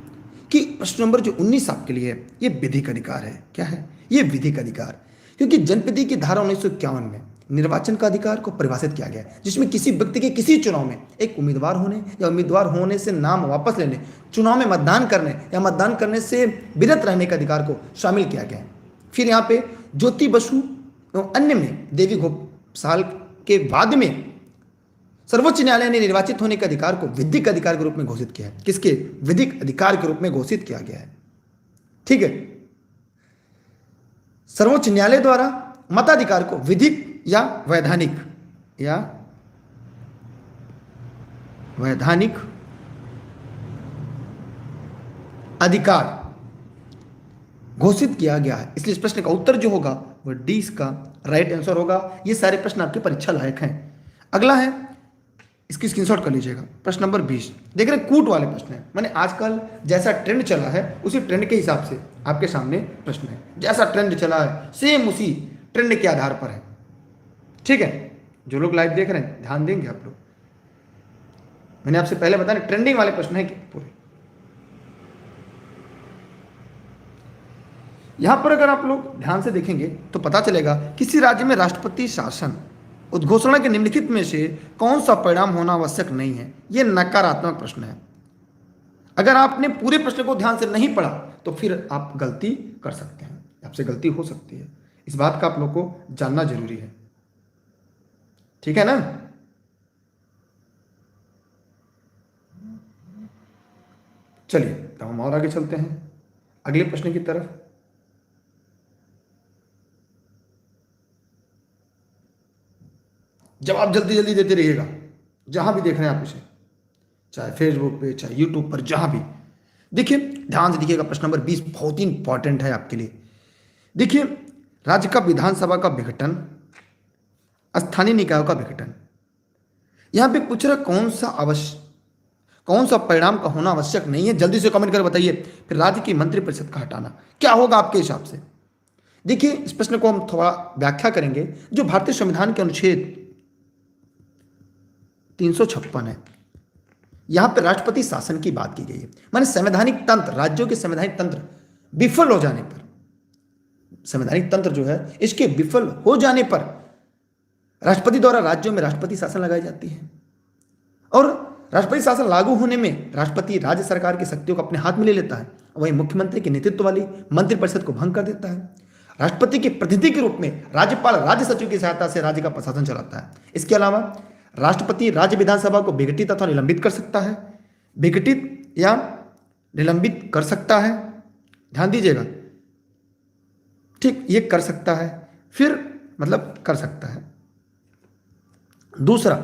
कि प्रश्न नंबर जो 19 आपके लिए है, ये विधिक अधिकार है। क्या है ये? विधिक अधिकार। क्योंकि जनप्रति की धारा 1951 में निर्वाचन का अधिकार को परिभाषित किया गया है, जिसमें किसी व्यक्ति के किसी चुनाव में एक उम्मीदवार होने या उम्मीदवार होने से नाम वापस लेने, चुनाव में मतदान करने या मतदान करने से विरत रहने के अधिकार को शामिल किया गया है। फिर यहाँ पे ज्योति बसु एवं अन्य में देवी घोषाल के बाद में सर्वोच्च न्यायालय ने निर्वाचित होने के अधिकार को विधिक अधिकार के रूप में घोषित किया है। किसके? विधिक अधिकार के रूप में घोषित किया गया है। ठीक है, सर्वोच्च न्यायालय द्वारा मताधिकार को विधिक या वैधानिक अधिकार घोषित किया गया है। इसलिए इस प्रश्न का उत्तर जो होगा वह डी इसका राइट आंसर होगा। ये सारे प्रश्न आपके परीक्षा लायक हैं। अगला है, इसकी स्क्रीनशॉट कर लीजिएगा, प्रश्न नंबर 20। देख रहे हैं कूट वाले प्रश्न है, मैंने आजकल जैसा ट्रेंड चला है उसी ट्रेंड के हिसाब से आपके सामने प्रश्न है। जैसा ट्रेंड चला है सेम उसी ट्रेंड के आधार पर है। ठीक है, जो लोग लाइव देख रहे हैं ध्यान देंगे आप लोग, मैंने आपसे पहले बताया ट्रेंडिंग वाले प्रश्न है पूरे। यहां पर अगर आप लोग ध्यान से देखेंगे तो पता चलेगा किसी राज्य में राष्ट्रपति शासन उद्घोषणा के निम्नलिखित में से कौन सा परिणाम होना आवश्यक नहीं है। यह नकारात्मक प्रश्न है। अगर आपने पूरे प्रश्न को ध्यान से नहीं पढ़ा तो फिर आप गलती कर सकते हैं, आपसे गलती हो सकती है। इस बात का आप लोग को जानना जरूरी है। ठीक है ना? चलिए तो हम और आगे चलते हैं अगले प्रश्न की तरफ। जवाब जल्दी जल्दी देते रहिएगा, जहां भी देख रहे हैं आप इसे, चाहे फेसबुक पे चाहे यूट्यूब पर, जहां भी। देखिए ध्यान से देखिएगा, प्रश्न नंबर 20 बहुत ही इंपॉर्टेंट है आपके लिए। देखिए राज्य का विधानसभा का विघटन, स्थानीय निकायों का विघटन, यहां पे पूछ रहा कौन सा परिणाम का होना आवश्यक नहीं है। जल्दी से कमेंट कर बताइए। फिर राज्य की मंत्रिपरिषद का हटाना क्या होगा आपके हिसाब से? देखिए इस प्रश्न को हम थोड़ा व्याख्या करेंगे। जो भारतीय संविधान के अनुच्छेद 356 है, यहां पर राष्ट्रपति शासन की बात की गई है। माने संवैधानिक तंत्र, राज्यों के संवैधानिक तंत्र विफल हो जाने पर, संवैधानिक तंत्र जो है इसके विफल हो जाने पर राष्ट्रपति द्वारा राज्यों में राष्ट्रपति शासन लगाई जाती है। और राष्ट्रपति शासन लागू होने में राष्ट्रपति राज्य सरकार की शक्तियों को अपने हाथ में ले लेता है, वहीं मुख्यमंत्री के नेतृत्व वाली मंत्रिपरिषद को भंग कर देता है। राष्ट्रपति के प्रतिनिधि के रूप में राज्यपाल राज्य सचिव की सहायता से राज्य का प्रशासन चलाता है। इसके अलावा राष्ट्रपति राज्य विधानसभा को विघटित अथवा निलंबित कर सकता है, विघटित या निलंबित कर सकता है, ध्यान दीजिएगा। ठीक, ये कर सकता है, फिर मतलब कर सकता है। दूसरा,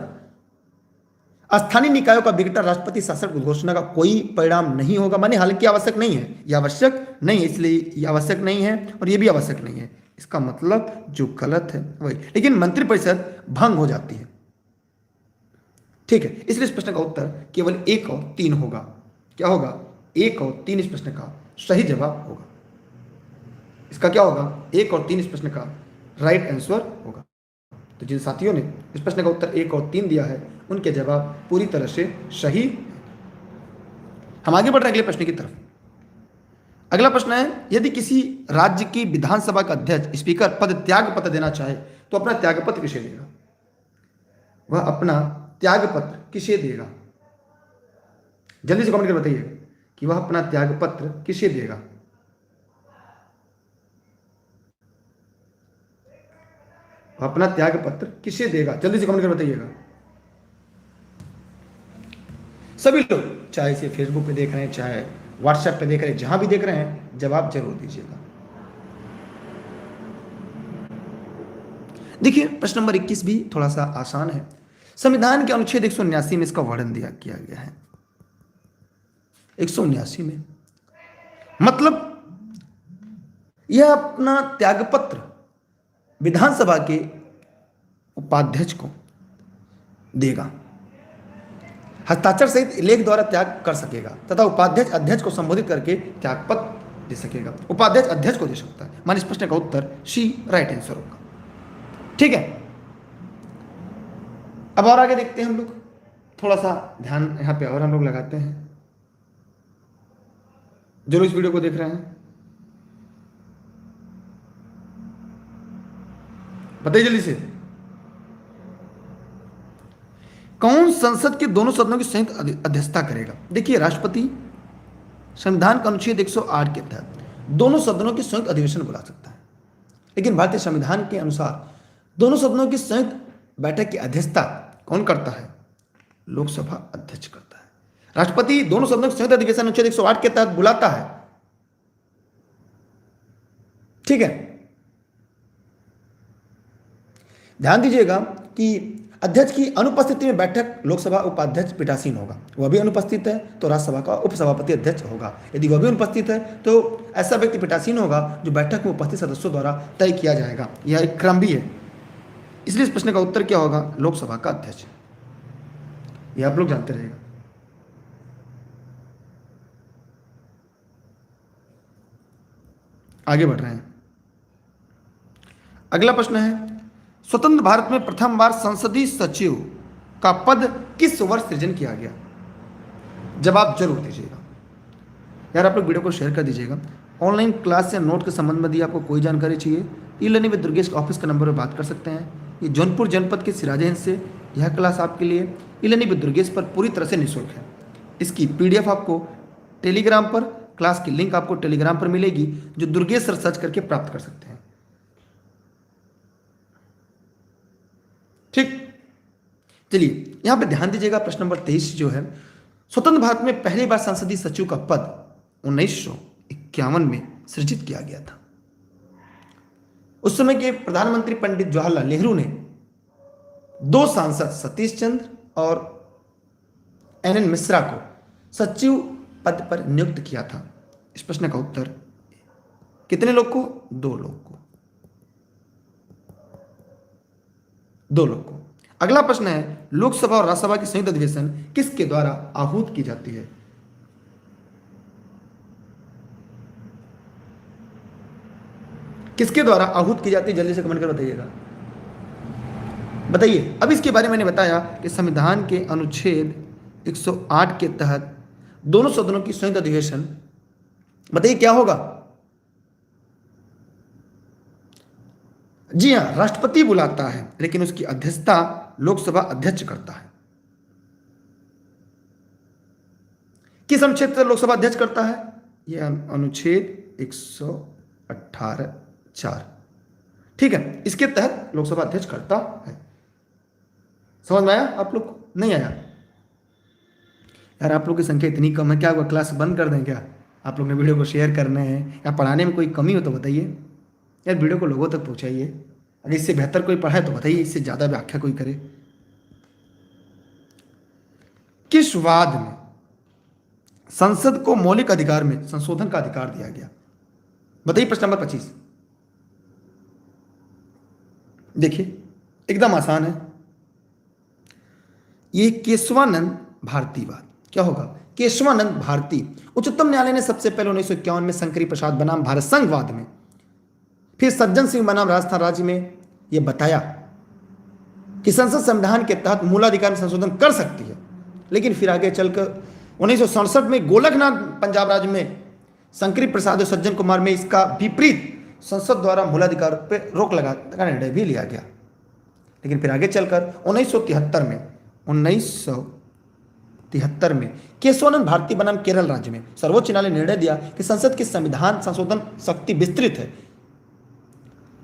स्थानीय निकायों का विघटन राष्ट्रपति शासन की घोषणा का कोई परिणाम नहीं होगा। माने हालांकि आवश्यक नहीं है, यह आवश्यक नहीं है, इसलिए यह आवश्यक नहीं है और यह भी आवश्यक नहीं है। इसका मतलब जो गलत है वही, लेकिन मंत्रिपरिषद भंग हो जाती है। ठीक है, इसलिए इस प्रश्न का उत्तर केवल 1 और 3 होगा। क्या होगा? 1 और 3 इस प्रश्न का सही जवाब होगा। इसका क्या होगा? 1 और 3 इस प्रश्न का राइट आंसर होगा। तो जिन साथियों ने इस प्रश्न का उत्तर 1 और 3 दिया है उनके जवाब पूरी तरह से सही। हम आगे बढ़ रहे हैं अगले प्रश्न की तरफ। अगला प्रश्न है, यदि किसी राज्य की विधानसभा का अध्यक्ष स्पीकर पद त्याग पत्र देना चाहे तो अपना त्यागपत्र किसे देगा? वह अपना त्यागपत्र किसे देगा? जल्दी से कमेंट करके बताइए कि वह अपना त्यागपत्र किसे देगा। वह अपना त्यागपत्र किसे देगा? जल्दी से कमेंट करके बताइएगा सभी लोग, चाहे इसे फेसबुक पे देख रहे हैं चाहे व्हाट्सएप पे देख रहे हैं, जहां भी देख रहे हैं जवाब जरूर दीजिएगा। देखिए प्रश्न नंबर 21 भी थोड़ा सा आसान है। संविधान के अनुच्छेद 179 में इसका वर्णन किया गया है। 179 में मतलब यह अपना त्यागपत्र विधानसभा के उपाध्यक्ष को देगा, हस्ताक्षर सहित लेख द्वारा त्याग कर सकेगा तथा उपाध्यक्ष अध्यक्ष को संबोधित करके त्याग पत्र दे सकेगा। उपाध्यक्ष अध्यक्ष को दे सकता है। मान इस प्रश्न का उत्तर सी राइट आंसर होगा। ठीक है, अब और आगे देखते हैं हम लोग, थोड़ा सा ध्यान यहां पे और हम लोग लगाते हैं। जो लोग इस वीडियो को देख रहे हैं बताइए जल्दी से, कौन संसद के दोनों सदनों की संयुक्त अध्यक्षता करेगा? देखिए, राष्ट्रपति संविधान का अनुच्छेद 108 के तहत दोनों सदनों की संयुक्त अधिवेशन बुला सकता है, लेकिन भारतीय संविधान के अनुसार दोनों सदनों की संयुक्त बैठक की अध्यक्षता कौन करता है? लोकसभा अध्यक्ष करता है। राष्ट्रपति दोनों सदनों की संयुक्त अधिवेशन अनुच्छेद 108 के तहत बुलाता है। ठीक है, ध्यान दीजिएगा कि अध्यक्ष की अनुपस्थिति में बैठक लोकसभा उपाध्यक्ष पीठासीन होगा। वह भी अनुपस्थित है तो राज्यसभा का उपसभापति अध्यक्ष होगा। यदि वह भी अनुपस्थित है तो ऐसा व्यक्ति पीठासीन होगा जो बैठक में उपस्थित सदस्यों द्वारा तय किया जाएगा। यह एक क्रम भी है, इसलिए इस प्रश्न का उत्तर क्या होगा? लोकसभा का अध्यक्ष। यह आप लोग जानते रहेगा। आगे बढ़ रहे हैं, अगला प्रश्न है, स्वतंत्र भारत में प्रथम बार संसदीय सचिव का पद किस वर्ष सृजन किया गया? जवाब जरूर दीजिएगा यार, आप लोग वीडियो को शेयर कर दीजिएगा। ऑनलाइन क्लास या नोट के संबंध में यदि आपको कोई जानकारी चाहिए, e learning with Durgesh office के नंबर पर बात कर सकते हैं। ये जौनपुर जनपद के सिराजेगंज से यह क्लास आपके लिए ई लर्निंग विद दुर्गेश पर पूरी तरह से निःशुल्क है। इसकी PDF आपको टेलीग्राम पर, क्लास की लिंक आपको टेलीग्राम पर मिलेगी, जो दुर्गेश सर सर्च करके प्राप्त कर सकते हैं। ठीक, चलिए यहां पे ध्यान दीजिएगा। प्रश्न नंबर 23 जो है, स्वतंत्र भारत में पहली बार संसदीय सचिव का पद 1951 में सृजित किया गया था। उस समय के प्रधानमंत्री पंडित जवाहरलाल नेहरू ने 2 सांसद सतीश चंद्र और NN मिश्रा को सचिव पद पर नियुक्त किया था। इस प्रश्न का उत्तर कितने लोग को? 2 लोग को। 2 लोग को। अगला प्रश्न है, लोकसभा और राज्यसभा की संयुक्त अधिवेशन किसके द्वारा आहूत की जाती है? किसके द्वारा आहूत की जाती है? जल्दी से कमेंट कर बताइएगा, बताइए। अब इसके बारे में मैंने बताया कि संविधान के अनुच्छेद 108 के तहत दोनों सदनों की संयुक्त अधिवेशन, बताइए क्या होगा? जी हां, राष्ट्रपति बुलाता है, लेकिन उसकी अध्यक्षता लोकसभा अध्यक्ष करता है। किस अनुच्छेद से लोकसभा अध्यक्ष करता है? यह अनुच्छेद 118(4). ठीक है, इसके तहत लोकसभा अध्यक्ष करता है। समझ में आया आप लोग को? नहीं आया यार, आप लोग की संख्या इतनी कम है, क्या हुआ क्लास बंद कर दें क्या? आप लोग ने वीडियो को शेयर करने हैं या पढ़ाने में कोई कमी हो तो बताइए यार, वीडियो को लोगों तक पहुंचाइए। अगर इससे बेहतर कोई पढ़ाए तो बताइए, इससे ज्यादा व्याख्या कोई करे। किस वाद में संसद को मौलिक अधिकार में संशोधन का अधिकार दिया गया? बताइए प्रश्न नंबर 25। देखिए एकदम आसान है, ये केशवानंद भारतीवाद। क्या होगा? केशवानंद भारती। उच्चतम न्यायालय ने सबसे पहले 1951 में शंकरी प्रसाद बनाम भारत संघवाद में, फिर सज्जन सिंह बनाम राजस्थान राज्य में यह बताया कि संसद संविधान के तहत मूलाधिकार में संशोधन कर सकती है। लेकिन फिर आगे चलकर 1967 में गोलकनाथ पंजाब राज्य में शंकरी प्रसाद और सज्जन कुमार में इसका विपरीत संसद द्वारा मूलाधिकार पर रोक लगाने का निर्णय भी लिया गया। लेकिन फिर आगे चलकर 1973 में केशवानंद भारती बनाम केरल राज्य में सर्वोच्च न्यायालय ने निर्णय दिया कि संसद की संविधान संशोधन शक्ति विस्तृत है,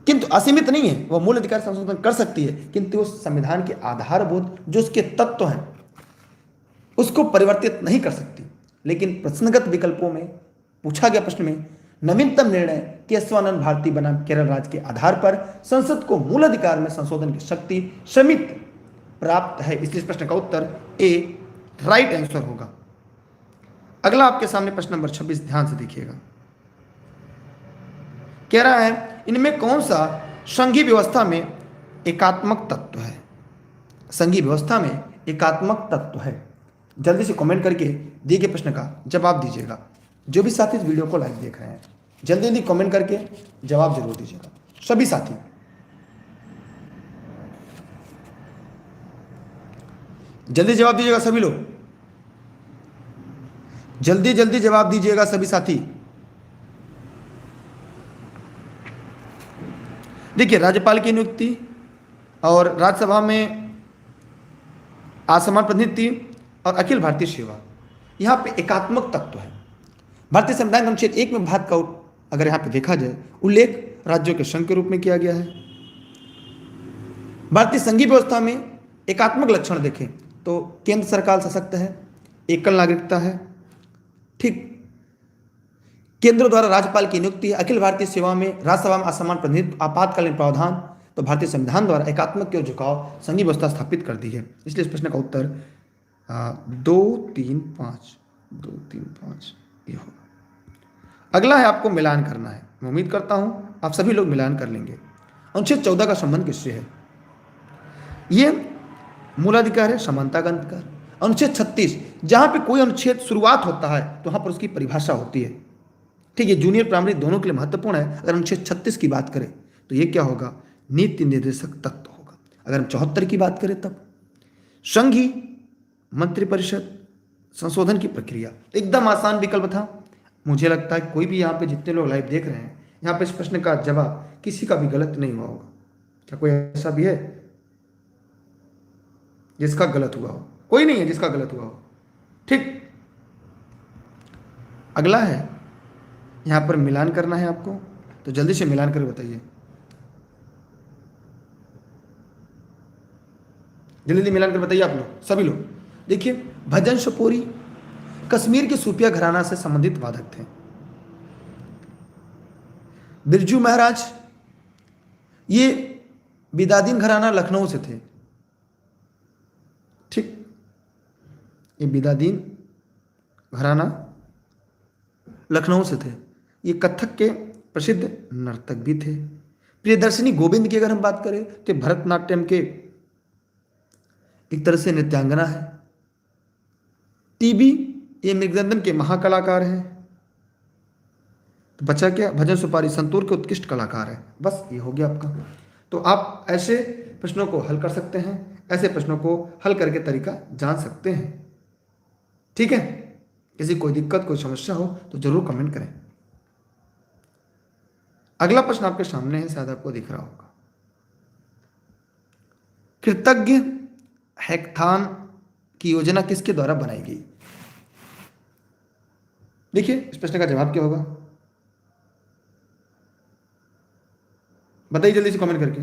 किंतु असीमित नहीं है। वह मूल अधिकार संशोधन कर सकती है, किंतु उस संविधान के आधारभूत जो उसके तत्व हैं उसको परिवर्तित नहीं कर सकती। लेकिन प्रश्नगत विकल्पों में पूछा गया प्रश्न में नवीनतम निर्णय केशवानंद भारती बनाम केरल राज्य के आधार पर संसद को मूल अधिकार में संशोधन की शक्ति सीमित प्राप्त है। इसलिए इस प्रश्न का उत्तर ए राइट आंसर होगा। अगला आपके सामने प्रश्न नंबर 26, ध्यान से देखिएगा। कह रहा है, इनमें कौन सा संघीय व्यवस्था में एकात्मक तत्व है? संघीय व्यवस्था में एकात्मक तत्व है? जल्दी से कमेंट करके दिए गए प्रश्न का जवाब दीजिएगा। जो भी साथी इस वीडियो को लाइव देख रहे हैं, जल्दी जल्दी कमेंट करके जवाब जरूर दीजिएगा। सभी साथी जल्दी जवाब दीजिएगा, सभी लोग जल्दी जल्दी जवाब दीजिएगा, सभी साथी। देखिए, राज्यपाल की नियुक्ति और राज्यसभा में असमान प्रतिनिधि और अखिल भारतीय सेवा, यहाँ पे एकात्मक तत्व है। भारतीय संविधान के अनुच्छेद 1 में भारत का अगर यहाँ पे देखा जाए उल्लेख राज्यों के संघ के रूप में किया गया है। भारतीय संघीय व्यवस्था में एकात्मक लक्षण देखें तो केंद्र सरकार सशक्त है, एकल नागरिकता है, ठीक, केंद्र द्वारा राज्यपाल की नियुक्ति, अखिल भारतीय सेवा में राज्यसभा में असमान प्रतिनिधित्व, आपातकालीन प्रावधान, तो भारतीय संविधान द्वारा एकात्मक की ओर झुकाव, संघीय व्यवस्था स्थापित कर दी है। इसलिए इस प्रश्न का उत्तर 2, 3, 5 ये होगा। अगला है, आपको मिलान करना है। मैं उम्मीद करता हूं आप सभी लोग मिलान कर लेंगे। अनुच्छेद 14 का संबंध किससे है? ये मूलाधिकार है, समानता का अधिकार। अनुच्छेद 36, जहां पे कोई अनुच्छेद शुरुआत होता है तो वहां पर उसकी परिभाषा होती है, ठीक है। जूनियर प्राइमरी दोनों के लिए महत्वपूर्ण है। अगर अनुच्छेद 36 की बात करें तो ये क्या होगा? नीति निर्देशक तत्व होगा। अगर हम 74 की बात करें तब संघीय मंत्रिपरिषद संशोधन की प्रक्रिया। एकदम आसान विकल्प था। मुझे लगता है कोई भी यहाँ पे जितने लोग लाइव देख रहे हैं, यहाँ पे इस प्रश्न का जवाब किसी का भी गलत नहीं हुआ होगा। क्या कोई ऐसा भी है जिसका गलत हुआ हो? कोई नहीं है जिसका गलत हुआ हो, ठीक। अगला है, यहाँ पर मिलान करना है आपको, तो जल्दी से मिलान करके बताइए, जल्दी जल्दी मिलान कर बताइए आप लोग, सभी लोग। देखिए, भजन शपोरी कश्मीर के सूफिया घराना से संबंधित वादक थे। बिरजू महाराज ये बिदादीन घराना लखनऊ से थे, ठीक। ये बिदादीन घराना लखनऊ से थे। ये कथक के प्रसिद्ध नर्तक भी थे। प्रियदर्शनी गोविंद की अगर हम बात करें तो भरतनाट्यम के एक तरह से नृत्यांगना है। टीबी ये मृदंगम के महाकलाकार हैं। तो बचा क्या? भजन सुपारी संतूर के उत्कृष्ट कलाकार है। बस ये हो गया आपका। तो आप ऐसे प्रश्नों को हल कर सकते हैं, ऐसे प्रश्नों को हल करके तरीका जान सकते हैं, ठीक है। किसी कोई दिक्कत कोई समस्या हो तो जरूर कमेंट करें। अगला प्रश्न आपके सामने है, शायद आपको दिख रहा होगा। कृतज्ञ हैकाथॉन की योजना किसके द्वारा बनाई गई? देखिए, इस प्रश्न का जवाब क्या होगा? बताइए जल्दी से कमेंट करके,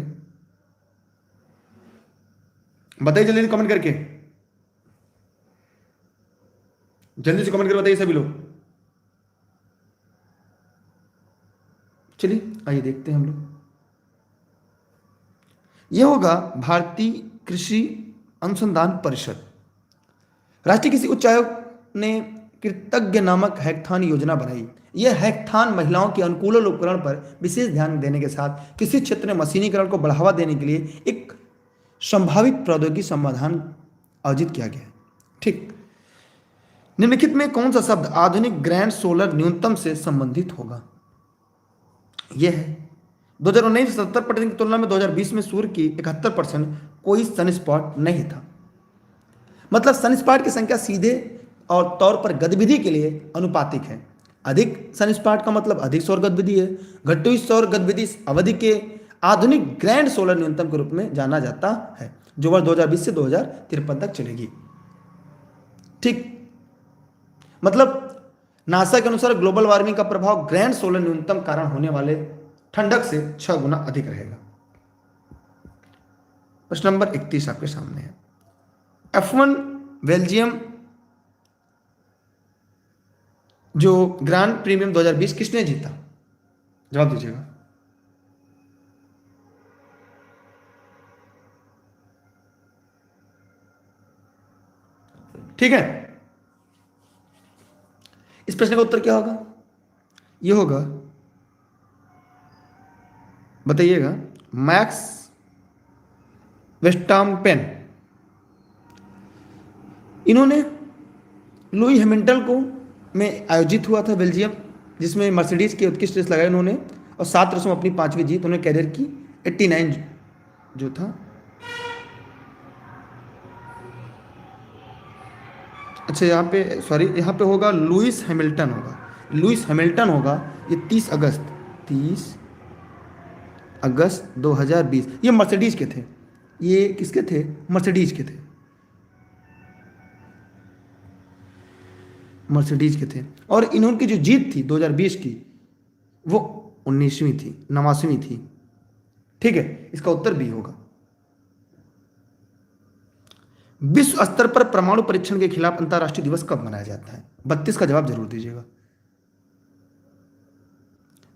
बताइए जल्दी से कमेंट करके, जल्दी से कमेंट करके बताइए सभी लोग। चलिए आइए देखते हैं हम लोग। यह होगा भारतीय कृषि अनुसंधान परिषद। राष्ट्रीय कृषि उच्च आयोग ने कृतज्ञ नामक हैकाथॉन योजना बनाई। यह हैकाथॉन महिलाओं के अनुकूलन उपकरण पर विशेष ध्यान देने के साथ कृषि क्षेत्र में मशीनीकरण को बढ़ावा देने के लिए एक संभावित प्रौद्योगिकी समाधान आयोजित किया गया है, ठीक। निम्नलिखित में कौन सा शब्द आधुनिक ग्रैंड सोलर न्यूनतम से संबंधित होगा? यह है 2019 70% की तुलना में 2020 में सूर्य की 71% कोई सनस्पॉट नहीं था। मतलब सनस्पॉट की संख्या सीधे और तौर पर गतिविधि के लिए अनुपातिक है। अधिक सनस्पॉट का मतलब अधिक सौर गतिविधि है। घटती हुई सौर गतिविधि अवधि के आधुनिक ग्रैंड सोलर न्यूनतम के रूप में जाना जाता है, जो वर्ष 2020 से 2053 तक चलेगी, ठीक। मतलब नासा के अनुसार ग्लोबल वार्मिंग का प्रभाव ग्रैंड सोलर न्यूनतम कारण होने वाले ठंडक से 6 गुना अधिक रहेगा। प्रश्न नंबर 31 आपके सामने है। F1 बेल्जियम जो ग्रांड प्रीमियम 2020 किसने जीता? जवाब दीजिएगा। ठीक है, इस प्रश्न का उत्तर क्या होगा? यह होगा, बताइएगा, मैक्स वेस्टाम्पेन, इन्होंने लुई हैमिल्टन को में आयोजित हुआ था बेल्जियम, जिसमें मर्सिडीज के उत्कृष्ट रेस लगाए उन्होंने और 7 रेसों में अपनी 5वीं जीत उन्होंने कैरियर की। 89 जो था, अच्छा यहाँ पे सॉरी, यहाँ पे होगा लुइस हैमिल्टन होगा, लुइस हैमिल्टन होगा। ये 30 अगस्त 2020, ये मर्सिडीज के थे। ये किसके थे? मर्सिडीज के थे, मर्सिडीज के थे। और इन्होंने जो जीत थी 2020 की, वो 19वीं थी, 89वीं थी। ठीक है, इसका उत्तर बी होगा। विश्व स्तर पर परमाणु परीक्षण के खिलाफ अंतर्राष्ट्रीय दिवस कब मनाया जाता है? 32 का जवाब जरूर दीजिएगा।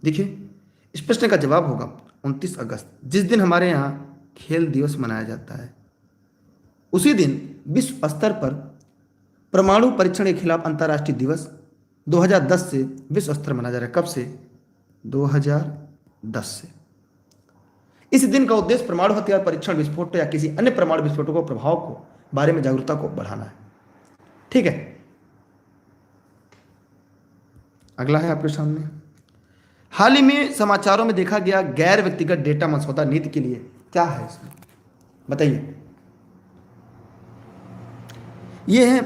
देखिए, इस प्रश्न का जवाब होगा 29 अगस्त, जिस दिन हमारे यहाँ खेल दिवस मनाया जाता है। उसी दिन विश्व स्तर पर परमाणु परीक्षण के खिलाफ अंतर्राष्ट्रीय दिवस 2010 से विश्व स्तर मनाया जा रहा है। कब से? 2010 से। इस दिन का उद्देश्य परमाणु हथियार परीक्षण, विस्फोट या किसी अन्य परमाणु विस्फोटों को प्रभाव को बारे में जागरूकता को बढ़ाना है। ठीक है, अगला है आपके सामने। हाल ही में समाचारों में देखा गया गैर व्यक्तिगत डेटा मसौदा नीति के लिए क्या है इसमें? बताइए। यह है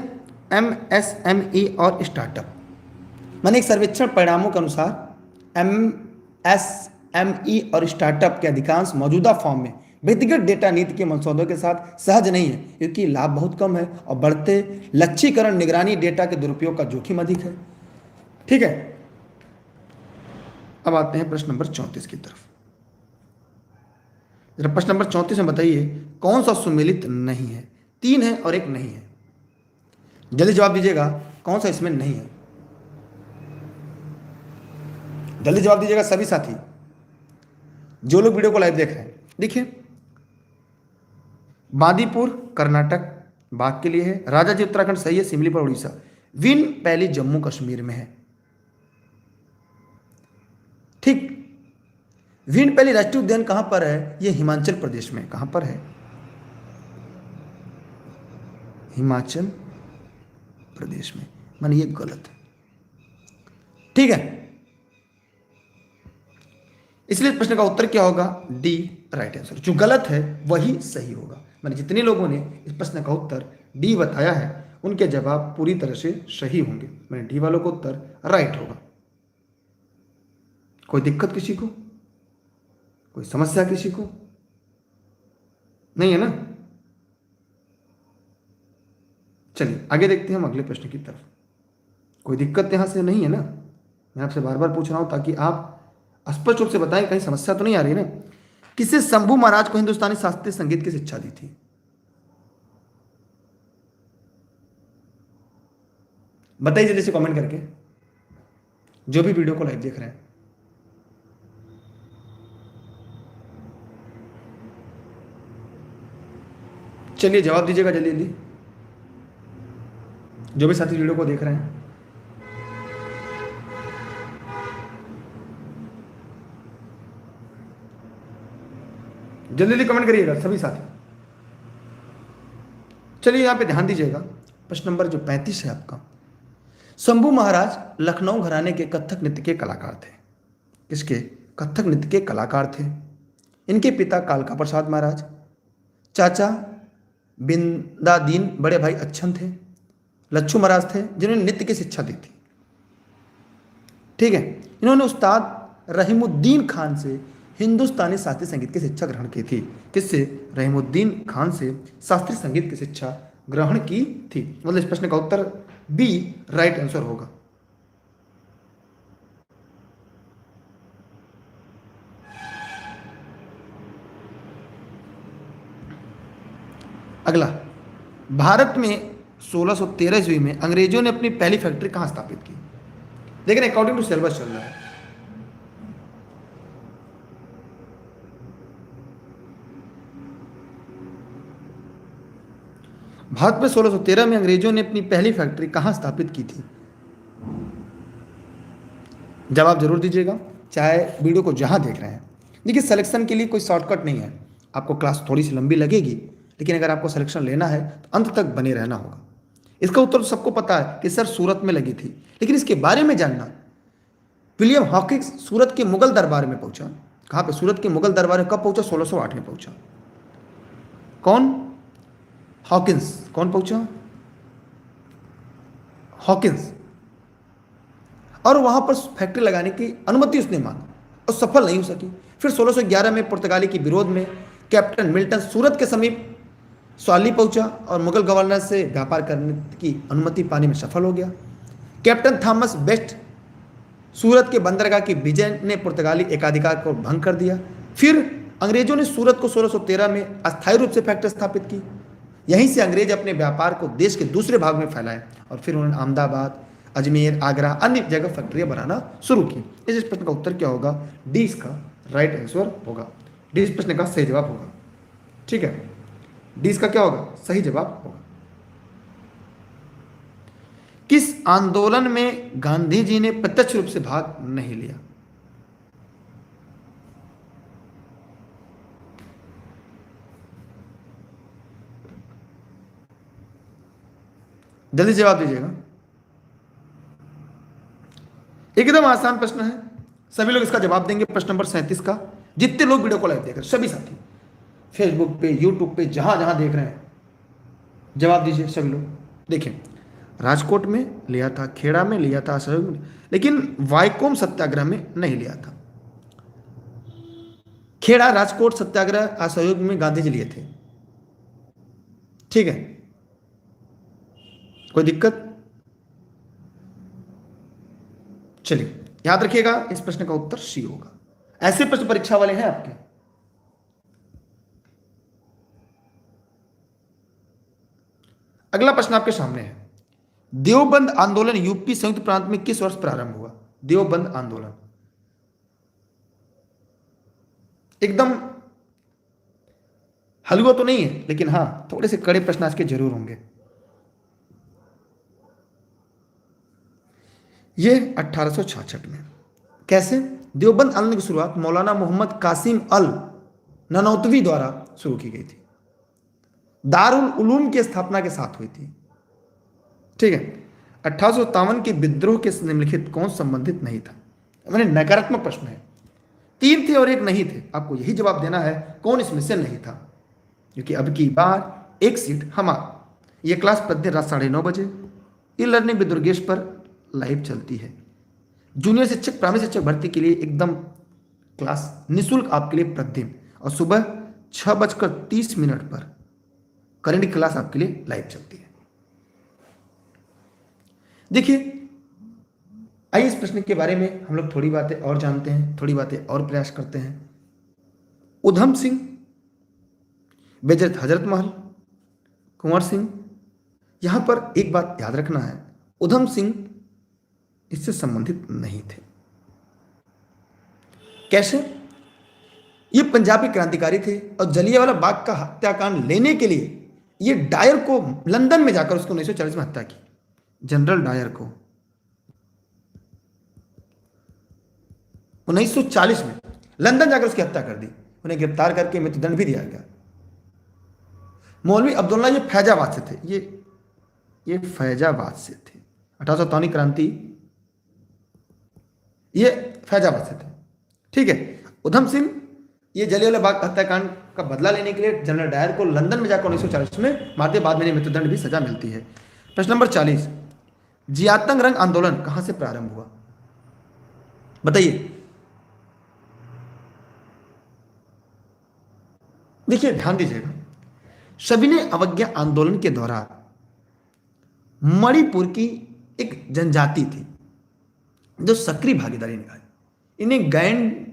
MSME और स्टार्टअप। मैंने एक सर्वेक्षण परिणामों के अनुसार MSME और स्टार्टअप के अधिकांश मौजूदा फॉर्म में व्यक्तिगत डेटा नीति के मसौदों के साथ सहज नहीं है, क्योंकि लाभ बहुत कम है और बढ़ते लक्ष्यीकरण, निगरानी, डेटा के दुरुपयोग का जोखिम अधिक है। ठीक है, अब आते हैं प्रश्न नंबर 34 की तरफ। जरा प्रश्न नंबर 34 में बताइए कौन सा सुमेलित नहीं है? 3 है और 1 नहीं है। जल्दी जवाब दीजिएगा, कौन सा इसमें नहीं है? जल्दी जवाब दीजिएगा सभी साथी, जो लोग वीडियो को लाइव देख रहे हैं। देखिए, बांदीपुर कर्नाटक बाघ के लिए है, राजाजी उत्तराखंड सही है, सिमलीपाल उड़ीसा, विन पैली जम्मू कश्मीर में है। ठीक, विन पैली राष्ट्रीय उद्यान कहां पर है? यह हिमाचल प्रदेश में। कहां पर है? हिमाचल प्रदेश में। माने ये गलत है। ठीक है, इसलिए प्रश्न का उत्तर क्या होगा? D right answer. जो गलत है वही सही होगा। मैंने जितने लोगों ने इस प्रश्न का उत्तर डी बताया है उनके जवाब पूरी तरह से सही होंगे। मैंने डी वालों का उत्तर राइट होगा। कोई दिक्कत किसी को? कोई समस्या किसी को? नहीं है ना? चलिए आगे देखते हैं हम अगले प्रश्न की तरफ। कोई दिक्कत यहां से नहीं है ना? मैं आपसे बार बार पूछ रहा हूं ताकि आप स्पष्ट रूप से बताएं, कहीं समस्या तो नहीं आ रही ना? किसे शंभू महाराज को हिंदुस्तानी शास्त्रीय संगीत की शिक्षा दी थी? बताइए जल्दी से कमेंट करके, जो भी वीडियो को लाइव देख रहे हैं। चलिए जवाब दीजिएगा जल्दी जल्दी, जो भी साथी वीडियो को देख रहे हैं। जल्दी जल्दी कमेंट करिएगा सभी साथी। चलिए यहां पे ध्यान दीजिएगा, प्रश्न नंबर जो 35 है आपका। शंभू महाराज लखनऊ घराने के कथक नृत्य के कलाकार थे। किसके? कथक नृत्य के कलाकार थे। इनके पिता कालका प्रसाद महाराज, चाचा बिंदादीन, बड़े भाई अच्छन थे, लच्छू महाराज थे जिन्होंने नृत्य की शिक्षा दी थी। ठीक है, इन्होंने उस्ताद रहीमुद्दीन खान से हिंदुस्तानी शास्त्रीय संगीत की शिक्षा ग्रहण की थी। किससे? रहीमुद्दीन खान से शास्त्रीय संगीत की शिक्षा ग्रहण की थी। मतलब इस प्रश्न का उत्तर बी राइट आंसर होगा। अगला, भारत में 1613 ईस्वी में अंग्रेजों ने अपनी पहली फैक्ट्री कहां स्थापित की? देख रहे हैं, अकॉर्डिंग टू सिलेबस चल रहा है। भारत में 1613 में अंग्रेजों ने अपनी पहली फैक्ट्री कहां स्थापित की थी? जवाब जरूर दीजिएगा, चाहे वीडियो को जहां देख रहे हैं। देखिए, सिलेक्शन के लिए कोई शॉर्टकट नहीं है, आपको क्लास थोड़ी सी लंबी लगेगी, लेकिन अगर आपको सिलेक्शन लेना है तो अंत तक बने रहना होगा। इसका उत्तर तो सबको पता है कि सर सूरत में लगी थी, लेकिन इसके बारे में जानना। विलियम हॉकिंस सूरत के मुगल दरबार में पहुंचा। कहां पे? सूरत के मुगल दरबार में कब पहुंचा? 1608 में पहुंचा। कौन? हॉकिंस। कौन पहुंचा? हॉकिंस। और वहां पर फैक्ट्री लगाने की अनुमति उसने मांगी और सफल नहीं हो सकी। फिर 1611 में पुर्तगाली के विरोध में कैप्टन मिल्टन सूरत के समीप स्वाली पहुंचा और मुगल गवर्नर से व्यापार करने की अनुमति पाने में सफल हो गया। कैप्टन थॉमस बेस्ट सूरत के बंदरगाह की विजय ने पुर्तगाली एकाधिकार को भंग कर दिया। फिर अंग्रेजों ने सूरत को 1613 में अस्थायी रूप से फैक्ट्री स्थापित की। यहीं से अंग्रेज अपने व्यापार को देश के दूसरे भाग में फैलाए और फिर उन्होंने अहमदाबाद, अजमेर, आगरा, अन्य जगह फैक्ट्रियां बनाना शुरू की। इस प्रश्न का उत्तर क्या होगा? डी इसका राइट आंसर होगा। डी इस प्रश्न का सही जवाब होगा। ठीक है, डी इसका क्या होगा? सही जवाब होगा। किस आंदोलन में गांधी जी ने प्रत्यक्ष रूप से भाग नहीं लिया? जल्दी जवाब दीजिएगा। एकदम आसान प्रश्न है, सभी लोग इसका जवाब देंगे। प्रश्न नंबर 37 का। जितने लोग वीडियो को लाइव देख रहे हैं, सभी साथी फेसबुक पे, यूट्यूब पे, जहां जहां देख रहे हैं, जवाब दीजिए सभी लोग। देखिए, राजकोट में लिया था, खेड़ा में लिया था, असहयोग में, लेकिन वाइकोम सत्याग्रह में नहीं लिया था। खेड़ा, राजकोट सत्याग्रह, असहयोग में गांधी जी लिए थे। ठीक है, कोई दिक्कत? चलिए, याद रखिएगा, इस प्रश्न का उत्तर सी होगा। ऐसे प्रश्न परीक्षा वाले हैं आपके। अगला प्रश्न आपके सामने है। देवबंद आंदोलन यूपी संयुक्त प्रांत में किस वर्ष प्रारंभ हुआ? देवबंद आंदोलन एकदम हलवा तो नहीं है, लेकिन हां थोड़े से कड़े प्रश्न आज के जरूर होंगे। ये 1866 में। कैसे? देवबंद आंदोलन की शुरुआत मौलाना मोहम्मद कासिम अल ननौतवी द्वारा शुरू की गई थी। दारुल उलूम की स्थापना के साथ हुई थी। ठीक है, 1857 के विद्रोह के निम्नलिखित कौन संबंधित नहीं था? मैंने नकारात्मक प्रश्न है, 3 थे और 1 नहीं थे। आपको यही जवाब देना है कौन इसमें से नहीं था, क्योंकि अब की बार 1 सीट हमारा। यह क्लास प्रतिदिन रात 9:30 बजे ई लर्निंग विद दुर्गेश पर लाइव चलती है। जूनियर शिक्षक, प्राइमरी शिक्षक भर्ती के लिए एकदम क्लास निःशुल्क आपके लिए प्रतिदिन, और सुबह 6:30 पर करंट क्लास आपके लिए लाइव चलती है। देखिए, आइए इस प्रश्न के बारे में हम लोग थोड़ी बातें और जानते हैं, थोड़ी बातें और प्रयास करते हैं। उधम सिंह, बेजरत हजरत महल, कुंवर सिंह, यहां पर एक बात याद रखना है, उधम सिंह इससे संबंधित नहीं थे। कैसे? ये पंजाबी क्रांतिकारी थे और जलियांवाला बाग का हत्याकांड लेने के लिए ये डायर को लंदन में जाकर उसको 1940 में हत्या की। जनरल डायर को 1940 में लंदन जाकर उसकी हत्या कर दी। उन्हें गिरफ्तार करके मृत्युदंड भी दिया गया। मौलवी अब्दुल्ला, ये फैजाबाद से थे, ये फैजाबाद से थे। 1857 क्रांति, ये फैजाबाद से थे। ठीक है, उधम सिंह ये जलियांवाला बाग हत्याकांड का बदला लेने के लिए जनरल डायर को लंदन में जाकर 1940 में मारते, बाद में मृत्युदंड भी सजा मिलती है। प्रश्न नंबर 40, जियातंग रंग आंदोलन कहां से प्रारंभ हुआ? बताइए। देखिए, ध्यान दीजिएगा, सविनय अवज्ञा आंदोलन के दौरान मणिपुर की एक जनजाति थी जो सक्रिय भागीदारी निभाई। इन्हें गैंड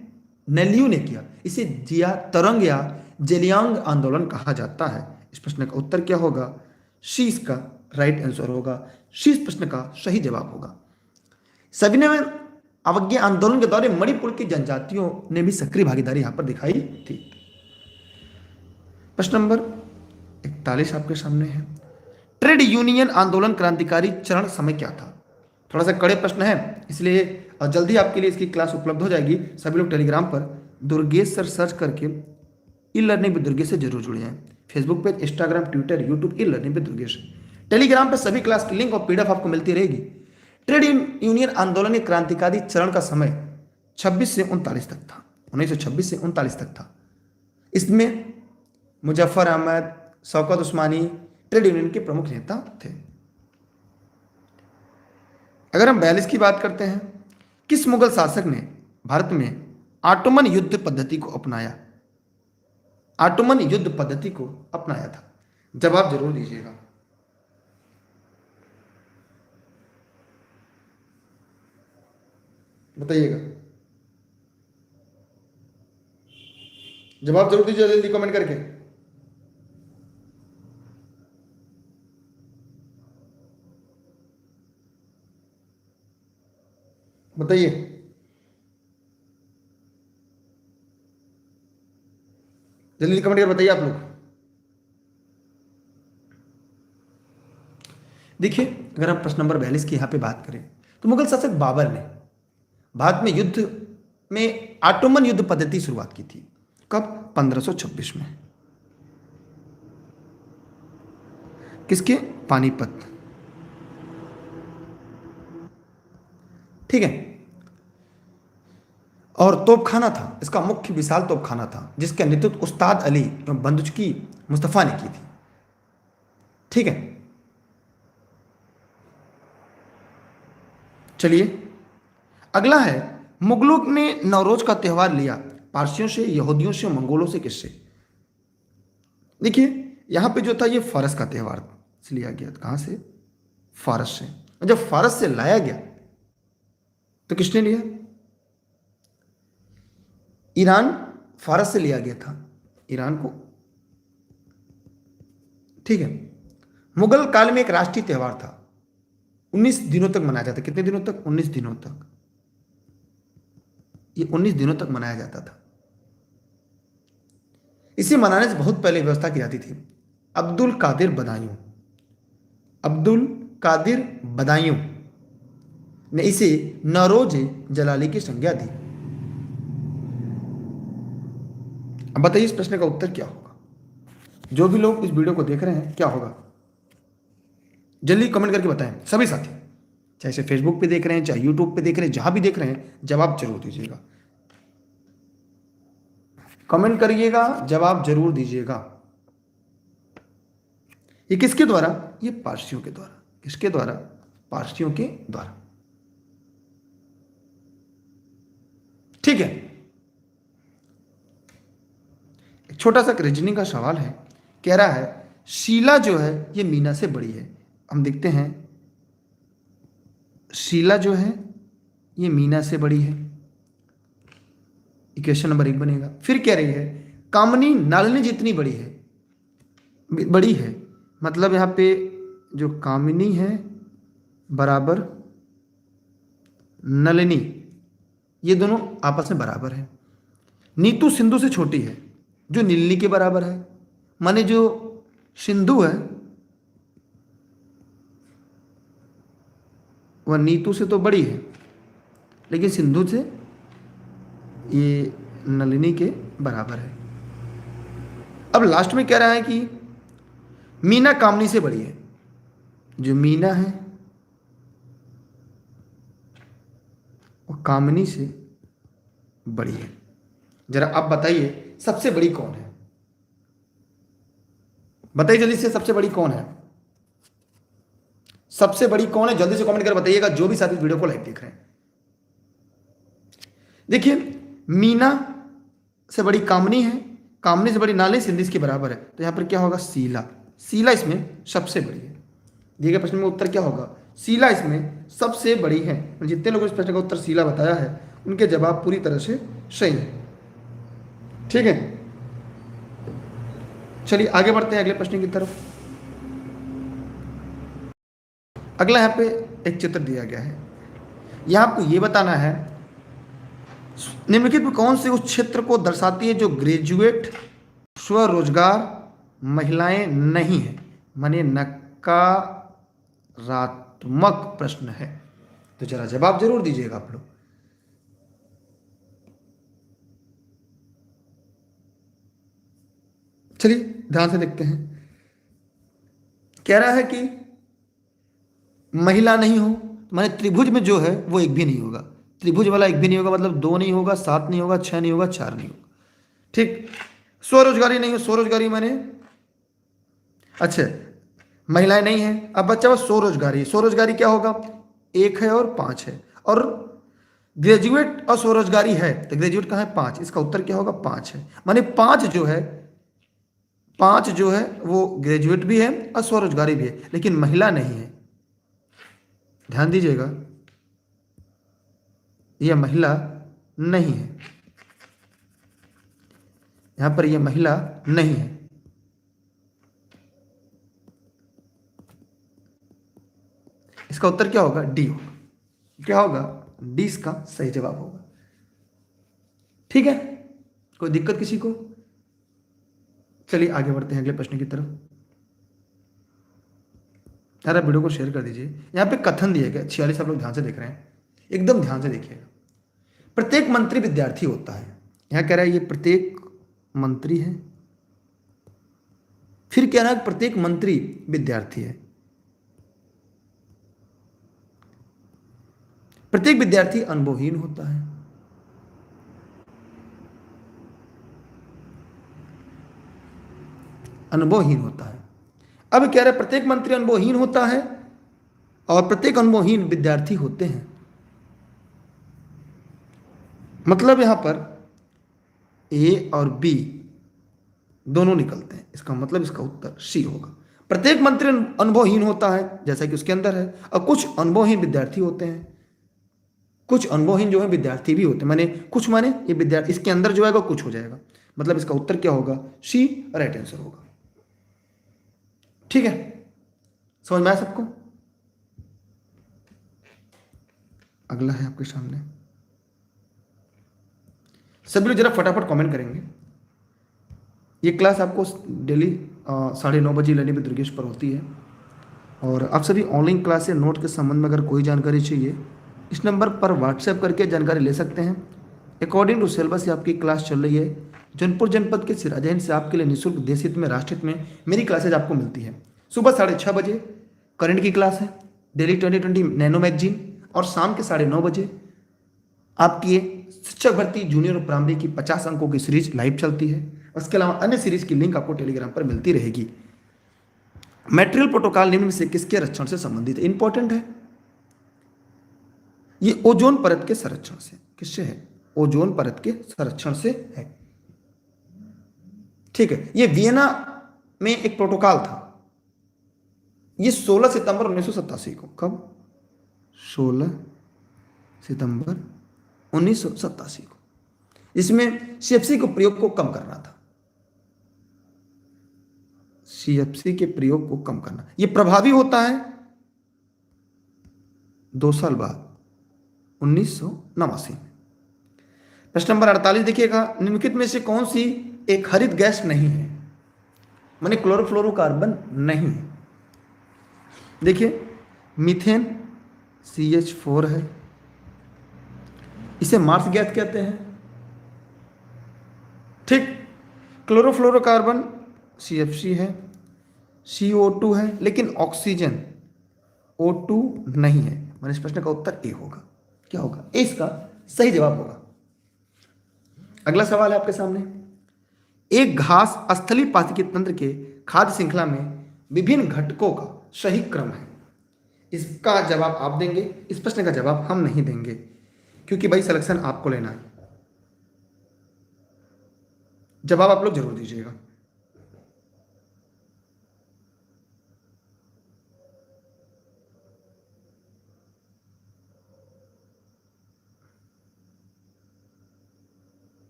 नेल्यू ने किया। इसे जिया तरंग या जेलियांग आंदोलन कहा जाता है। इस प्रश्न का उत्तर क्या होगा? सी इसका राइट आंसर होगा। सी इस प्रश्न का सही जवाब होगा। सविनय अवज्ञा आंदोलन के दौरान मणिपुर की जनजातियों ने भी सक्रिय भागीदारी यहां पर दिखाई थी। प्रश्न नंबर 41 आपके सामने है। ट्रेड यूनियन आंदोलन क्रांतिकारी चरण समय क्या था? थोड़ा सा कड़े प्रश्न है, इसलिए और जल्दी आपके लिए इसकी क्लास उपलब्ध हो जाएगी। सभी लोग टेलीग्राम पर दुर्गेश सर सर्च करके ई लर्निंग विद दुर्गेश से जरूर जुड़ जाएं। Facebook page, Instagram, Twitter, YouTube e learning with Durgesh. Telegram पर सभी क्लास की लिंक और पीडीएफ आपको मिलती रहेगी। ट्रेड यूनियन आंदोलन के क्रांतिकारी चरण का समय 26 से 39 तक था, 1926 से 39 तक था। इसमें मुजफ्फर अहमद, शौकत उस्मानी ट्रेड यूनियन के प्रमुख नेता थे। अगर हम 42 की बात करते हैं, किस मुगल शासक ने भारत में ऑटोमन युद्ध पद्धति को अपनाया? ऑटोमन युद्ध पद्धति को अपनाया था। जवाब जरूर दीजिएगा। बताइएगा, जवाब जरूर दीजिए जल्दी कमेंट करके। बताइए, जल्दी कमेंट कर बताइए आप लोग। देखिए, अगर हम प्रश्न नंबर 42 की यहां पे बात करें तो मुगल शासक बाबर ने भारत में युद्ध में ऑटोमन युद्ध पद्धति शुरुआत की थी। कब? 1526 में। किसके? पानीपत। ठीक है। और तोपखाना था, इसका मुख्य विशाल तोपखाना था जिसका नेतृत्व उस्ताद अली एवं बंदूकी मुस्तफा ने की थी। ठीक है, चलिए अगला है, मुगलों ने नवरोज का त्यौहार लिया पारसियों से, यहूदियों से, मंगोलों से, किससे? देखिए यहां पे जो था ये फारस का त्यौहार से लिया गया। कहां से? फारस से। जब फारस से लाया गया तो किसने लिया? ईरान फारस से लिया गया था, ईरान को। ठीक है। मुगल काल में एक राष्ट्रीय त्यौहार था, 19 दिनों तक मनाया जाता। कितने दिनों तक? 19 दिनों तक। ये 19 दिनों तक मनाया जाता था। इसे मनाने से बहुत पहले व्यवस्था की जाती थी। अब्दुल कादिर बदायूं, अब्दुल कादिर बदायूं ने इसे नौरोज जलाली की संज्ञा दी। अब बताइए इस प्रश्न का उत्तर क्या होगा? जो भी लोग इस वीडियो को देख रहे हैं, क्या होगा? जल्दी कमेंट करके बताएं सभी साथी, चाहे से फेसबुक पे देख रहे हैं, चाहे यूट्यूब पे देख रहे हैं, जहां भी देख रहे हैं, जवाब जरूर दीजिएगा। कमेंट करिएगा, जवाब जरूर दीजिएगा। ये किसके द्वारा? ये पारसियों के द्वारा। किसके द्वारा? पारसियों के द्वारा। ठीक है। एक छोटा सा रीजनिंग का सवाल है, कह रहा है शीला जो है ये मीना से बड़ी है। हम देखते हैं, शीला जो है ये मीना से बड़ी है। इक्वेशन नंबर 1 बनेगा। फिर कह रही है कामनी नलिनी जितनी बड़ी है, बड़ी है मतलब यहां पे जो कामिनी है बराबर नलिनी, ये दोनों आपस में बराबर है। नीतू सिंधु से छोटी है जो नीलनी के बराबर है, माने जो सिंधु है वह नीतू से तो बड़ी है लेकिन सिंधु से ये नलिनी के बराबर है। अब लास्ट में कह रहा है कि मीना कामनी से बड़ी है। जो मीना है वो कामनी से बड़ी है। जरा आप बताइए सबसे बड़ी कौन है? बताइए जल्दी से, सबसे बड़ी कौन है? सबसे बड़ी कौन है? जल्दी से कमेंट कर बताइएगा, जो भी साथी वीडियो को लाइव देख रहे हैं। देखिए मीना से बड़ी कामनी है, कामनी से बड़ी नाली, सिंधी के बराबर है, तो यहां पर क्या होगा? शीला। शीला इसमें सबसे बड़ी है। दिए गए प्रश्न में उत्तर क्या होगा? शीला इसमें सबसे बड़ी है। जितने लोगों ने इस प्रश्न का उत्तर शीला बताया है उनके जवाब पूरी तरह से सही है। ठीक है, चलिए आगे बढ़ते हैं अगले प्रश्न की तरफ। अगला यहाँ पे एक चित्र दिया गया है, यहां आपको ये बताना है निम्नलिखित में कौन से उस क्षेत्र को दर्शाती है जो ग्रेजुएट स्वरोजगार महिलाएं नहीं है। माने नकारात्मक प्रश्न है, तो जरा जवाब जरूर दीजिएगा। आप लोग चलिए ध्यान से देखते हैं। कह रहा है कि महिला नहीं हो, माने त्रिभुज में जो है वो एक भी नहीं होगा, त्रिभुज वाला एक भी नहीं होगा, मतलब 2 नहीं होगा, 7 नहीं होगा, 6 नहीं होगा, 4 नहीं होगा। ठीक। स्वरोजगारी नहीं हो, स्वरोजगारी माने अच्छा महिलाएं नहीं है। अब बच्चा बस स्वरोजगारी, स्वरोजगारी क्या होगा, 1 है और 5 है, और ग्रेजुएट और स्वरोजगारी है, तो ग्रेजुएट कहाँ है, 5, इसका उत्तर क्या होगा, 5 है। माने 5 जो है, 5 जो है वो ग्रेजुएट भी है और स्वरोजगारी भी है, लेकिन महिला नहीं है। ध्यान दीजिएगा, यह महिला नहीं है, यहां पर यह महिला नहीं है। इसका उत्तर क्या होगा, डी होगा। क्या होगा, डी इसका सही जवाब होगा। ठीक है, कोई दिक्कत किसी को? चलिए आगे बढ़ते हैं अगले प्रश्न की तरफ। यार आप वीडियो को शेयर कर दीजिए। यहाँ पे कथन दिया गया 46, आप लोग ध्यान से देख रहे हैं, एकदम ध्यान से देखिएगा। प्रत्येक मंत्री विद्यार्थी होता है, यहाँ कह रहा है ये प्रत्येक मंत्री है, फिर कह रहा है प्रत्येक मंत्री विद्यार्थी है। प्रत्येक विद्यार्थी अनुभवहीन होता है, अनुभवहीन होता है। अब कह रहा है प्रत्येक मंत्री अनुभवहीन होता है और प्रत्येक अनुभवहीन विद्यार्थी होते हैं। मतलब यहां पर ए और बी दोनों निकलते हैं, इसका मतलब इसका उत्तर सी होगा। प्रत्येक मंत्री अनुभवहीन होता है जैसा कि उसके अंदर है, और कुछ अनुभवहीन विद्यार्थी होते हैं, कुछ अनुभवहीन जो है विद्यार्थी भी होते हैं। माने कुछ माने ये विद्यार्थी, इसके अंदर जो आएगा कुछ हो जाएगा, मतलब इसका उत्तर क्या होगा, सी राइट आंसर होगा। ठीक है, समझ में आया सबको? अगला है आपके सामने, सभी लोग जरा फटाफट कमेंट करेंगे। ये क्लास आपको डेली 9:30 बजे लर्निंग विद दुर्गेश पर होती है, और आप सभी ऑनलाइन क्लास से नोट के संबंध में अगर कोई जानकारी चाहिए इस नंबर पर व्हाट्सएप करके जानकारी ले सकते हैं। अकॉर्डिंग टू सिलेबस से आपकी क्लास चल रही है। जौनपुर जनपद के सिराजगंज से आपके लिए निःशुल्क देश हित में, राष्ट्रहित में मेरी क्लासेज आपको मिलती है। सुबह 6:30 बजे करंट की क्लास है, डेली 2020 नैनो मैगजीन, और शाम के 9:30 बजे आपकी ये शिक्षक भर्ती जूनियर और प्राइमरी की 50 अंकों की सीरीज लाइव चलती है। उसके अलावा अन्य सीरीज की लिंक आपको टेलीग्राम पर मिलती रहेगी। मैटेरियल प्रोटोकॉल निम्न में से किसके संरक्षण से संबंधित है? इंपॉर्टेंट है, ये ओजोन परत के संरक्षण से, किससे है? ओजोन परत के संरक्षण से है। ठीक है, ये वियना में एक प्रोटोकॉल था, ये 16 सितंबर 1987 को, कब? 16 सितंबर 1987 को, इसमें सीएफसी के प्रयोग को कम करना था, सीएफसी के प्रयोग को कम करना। यह प्रभावी होता है 2 साल बाद 1989 में। प्रश्न नंबर 48 देखिएगा, निम्नलिखित में से कौन सी एक हरित गैस नहीं है? माने क्लोरोफ्लोरोकार्बन नहीं है। देखिए मीथेन CH4 है, इसे मार्स गैस कहते हैं। ठीक, क्लोरोफ्लोरोकार्बन CFC है, CO2 है, लेकिन ऑक्सीजन O2 नहीं है। मैंने इस प्रश्न का उत्तर ए होगा। क्या होगा? ए इसका सही जवाब होगा। अगला सवाल है आपके सामने, एक घास स्थलीय पारिस्थितिकी तंत्र के खाद्य श्रृंखला में विभिन्न घटकों का सही क्रम है। इसका जवाब आप देंगे, इस प्रश्न का जवाब हम नहीं देंगे, क्योंकि भाई सिलेक्शन आपको लेना है। जवाब आप लोग जरूर दीजिएगा।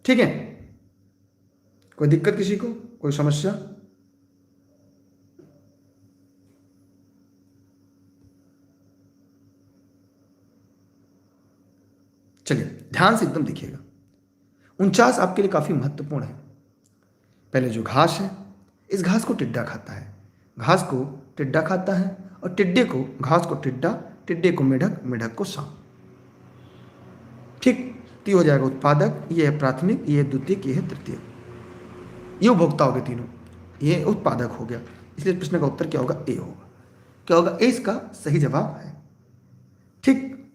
ठीक है, कोई दिक्कत किसी को, कोई समस्या? चलिए ध्यान से एकदम देखिएगा। 49 आपके लिए काफी महत्वपूर्ण है। पहले जो घास है, इस घास को टिड्डा खाता है, घास को टिड्डा खाता है, और टिड्डे को, घास को टिड्डा, टिड्डे को मेढक, मेढक को सांप। ठीक, तो हो जाएगा उत्पादक, ये है प्राथमिक, ये है द्वितीयक, ये है तृतीयक। ये उपभोक्ता हो गए तीनों, ये उत्पादक हो गया। इसलिए प्रश्न का उत्तर क्या होगा? ए होगा। क्या होगा? ए इसका सही जवाब है। ठीक,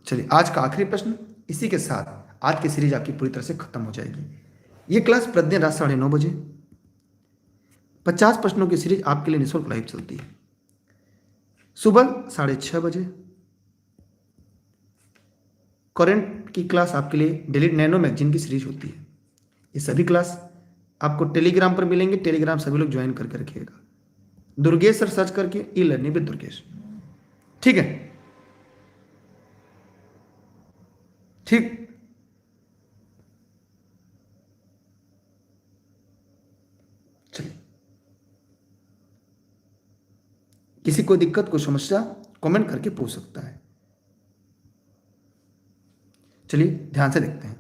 चलिए आज का आखिरी प्रश्न, इसी के साथ आज की सीरीज आपकी पूरी तरह से खत्म हो जाएगी। ये क्लास प्रतिदिन रात 9:30 बजे 50 प्रश्नों की सीरीज आपके लिए निःशुल्क लाइव चलती है। सुबह 6:30 बजे करंट की क्लास आपके लिए डेली नैनो मैगजीन की सीरीज होती है। ये सभी क्लास आपको टेलीग्राम पर मिलेंगे, टेलीग्राम सभी लोग ज्वाइन करके रखिएगा, दुर्गेश सर सर्च करके ई लर्निंग विद दुर्गेश। ठीक है, ठीक, चलिए किसी को दिक्कत को समस्या कमेंट करके पूछ सकता है। चलिए ध्यान से देखते हैं।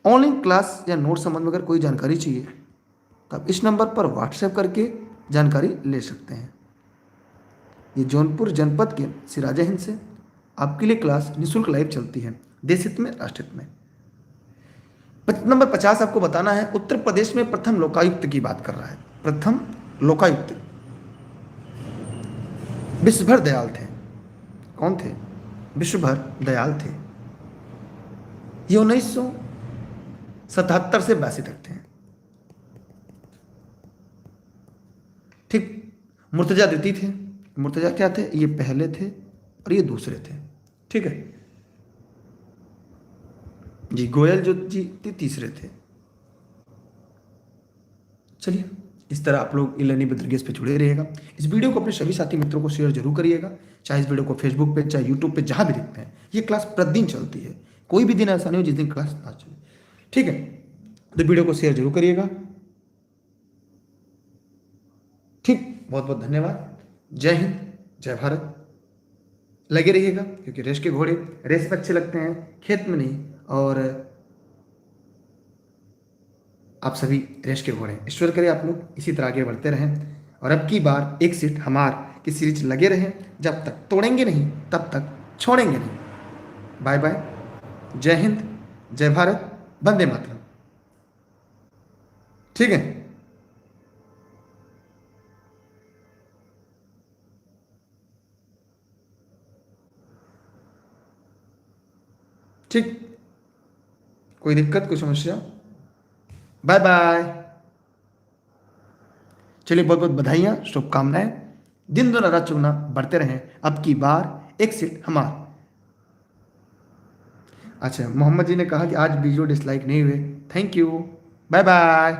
ऑनलाइन क्लास या नोट संबंध में अगर कोई जानकारी चाहिए तो आप इस नंबर पर व्हाट्सएप करके जानकारी ले सकते हैं। ये जौनपुर जनपद के सिराजा हिंद से आपके लिए क्लास निःशुल्क लाइव चलती है, देश हित में राष्ट्र हित में। नंबर 50 आपको बताना है, उत्तर प्रदेश में प्रथम लोकायुक्त की बात कर रहा है। प्रथम लोकायुक्त विश्वभर दयाल थे। कौन थे? विश्वभर दयाल थे। ये 1977 से 82 तक थे। ठीक, मुर्तजा द्वितीय थे। मुर्तजा क्या थे? ये पहले थे और ये दूसरे थे। ठीक है जी, गोयल जो जी तीसरे थे। चलिए इस तरह आप लोग ई लर्निंग विद दुर्गेश पे जुड़े रहिएगा। इस वीडियो को अपने सभी साथी मित्रों को शेयर जरूर करिएगा, चाहे इस वीडियो को फेसबुक पे चाहे यूट्यूब पे जहां भी देखते हैं। ये क्लास प्रतिदिन चलती है, कोई भी दिन ऐसा नहीं हो जिस दिन क्लास ना चले। ठीक है, तो वीडियो को शेयर जरूर करिएगा। ठीक, बहुत बहुत धन्यवाद। जय हिंद, जय भारत। लगे रहिएगा क्योंकि रेस के घोड़े रेस में अच्छे लगते हैं, खेत में नहीं। और आप सभी रेस के घोड़े, ईश्वर करे आप लोग इसी तरह आगे बढ़ते रहें और अब की बार एक सीट हमार की सीरीज लगे रहें। जब तक तोड़ेंगे नहीं तब तक छोड़ेंगे नहीं। बाय बाय, जय हिंद, जय भारत, वंदे मातरम। ठीक है, ठीक, कोई दिक्कत कोई समस्या? Bye bye. चलिए बहुत बहुत बधाइयाँ, शुभकामनाएं। दिन दुना रात चुगना बढ़ते रहें। अब की बार एक सीट हमार। अच्छा, मोहम्मद जी ने कहा कि आज वीडियो डिसलाइक नहीं हुए। Thank you, bye bye.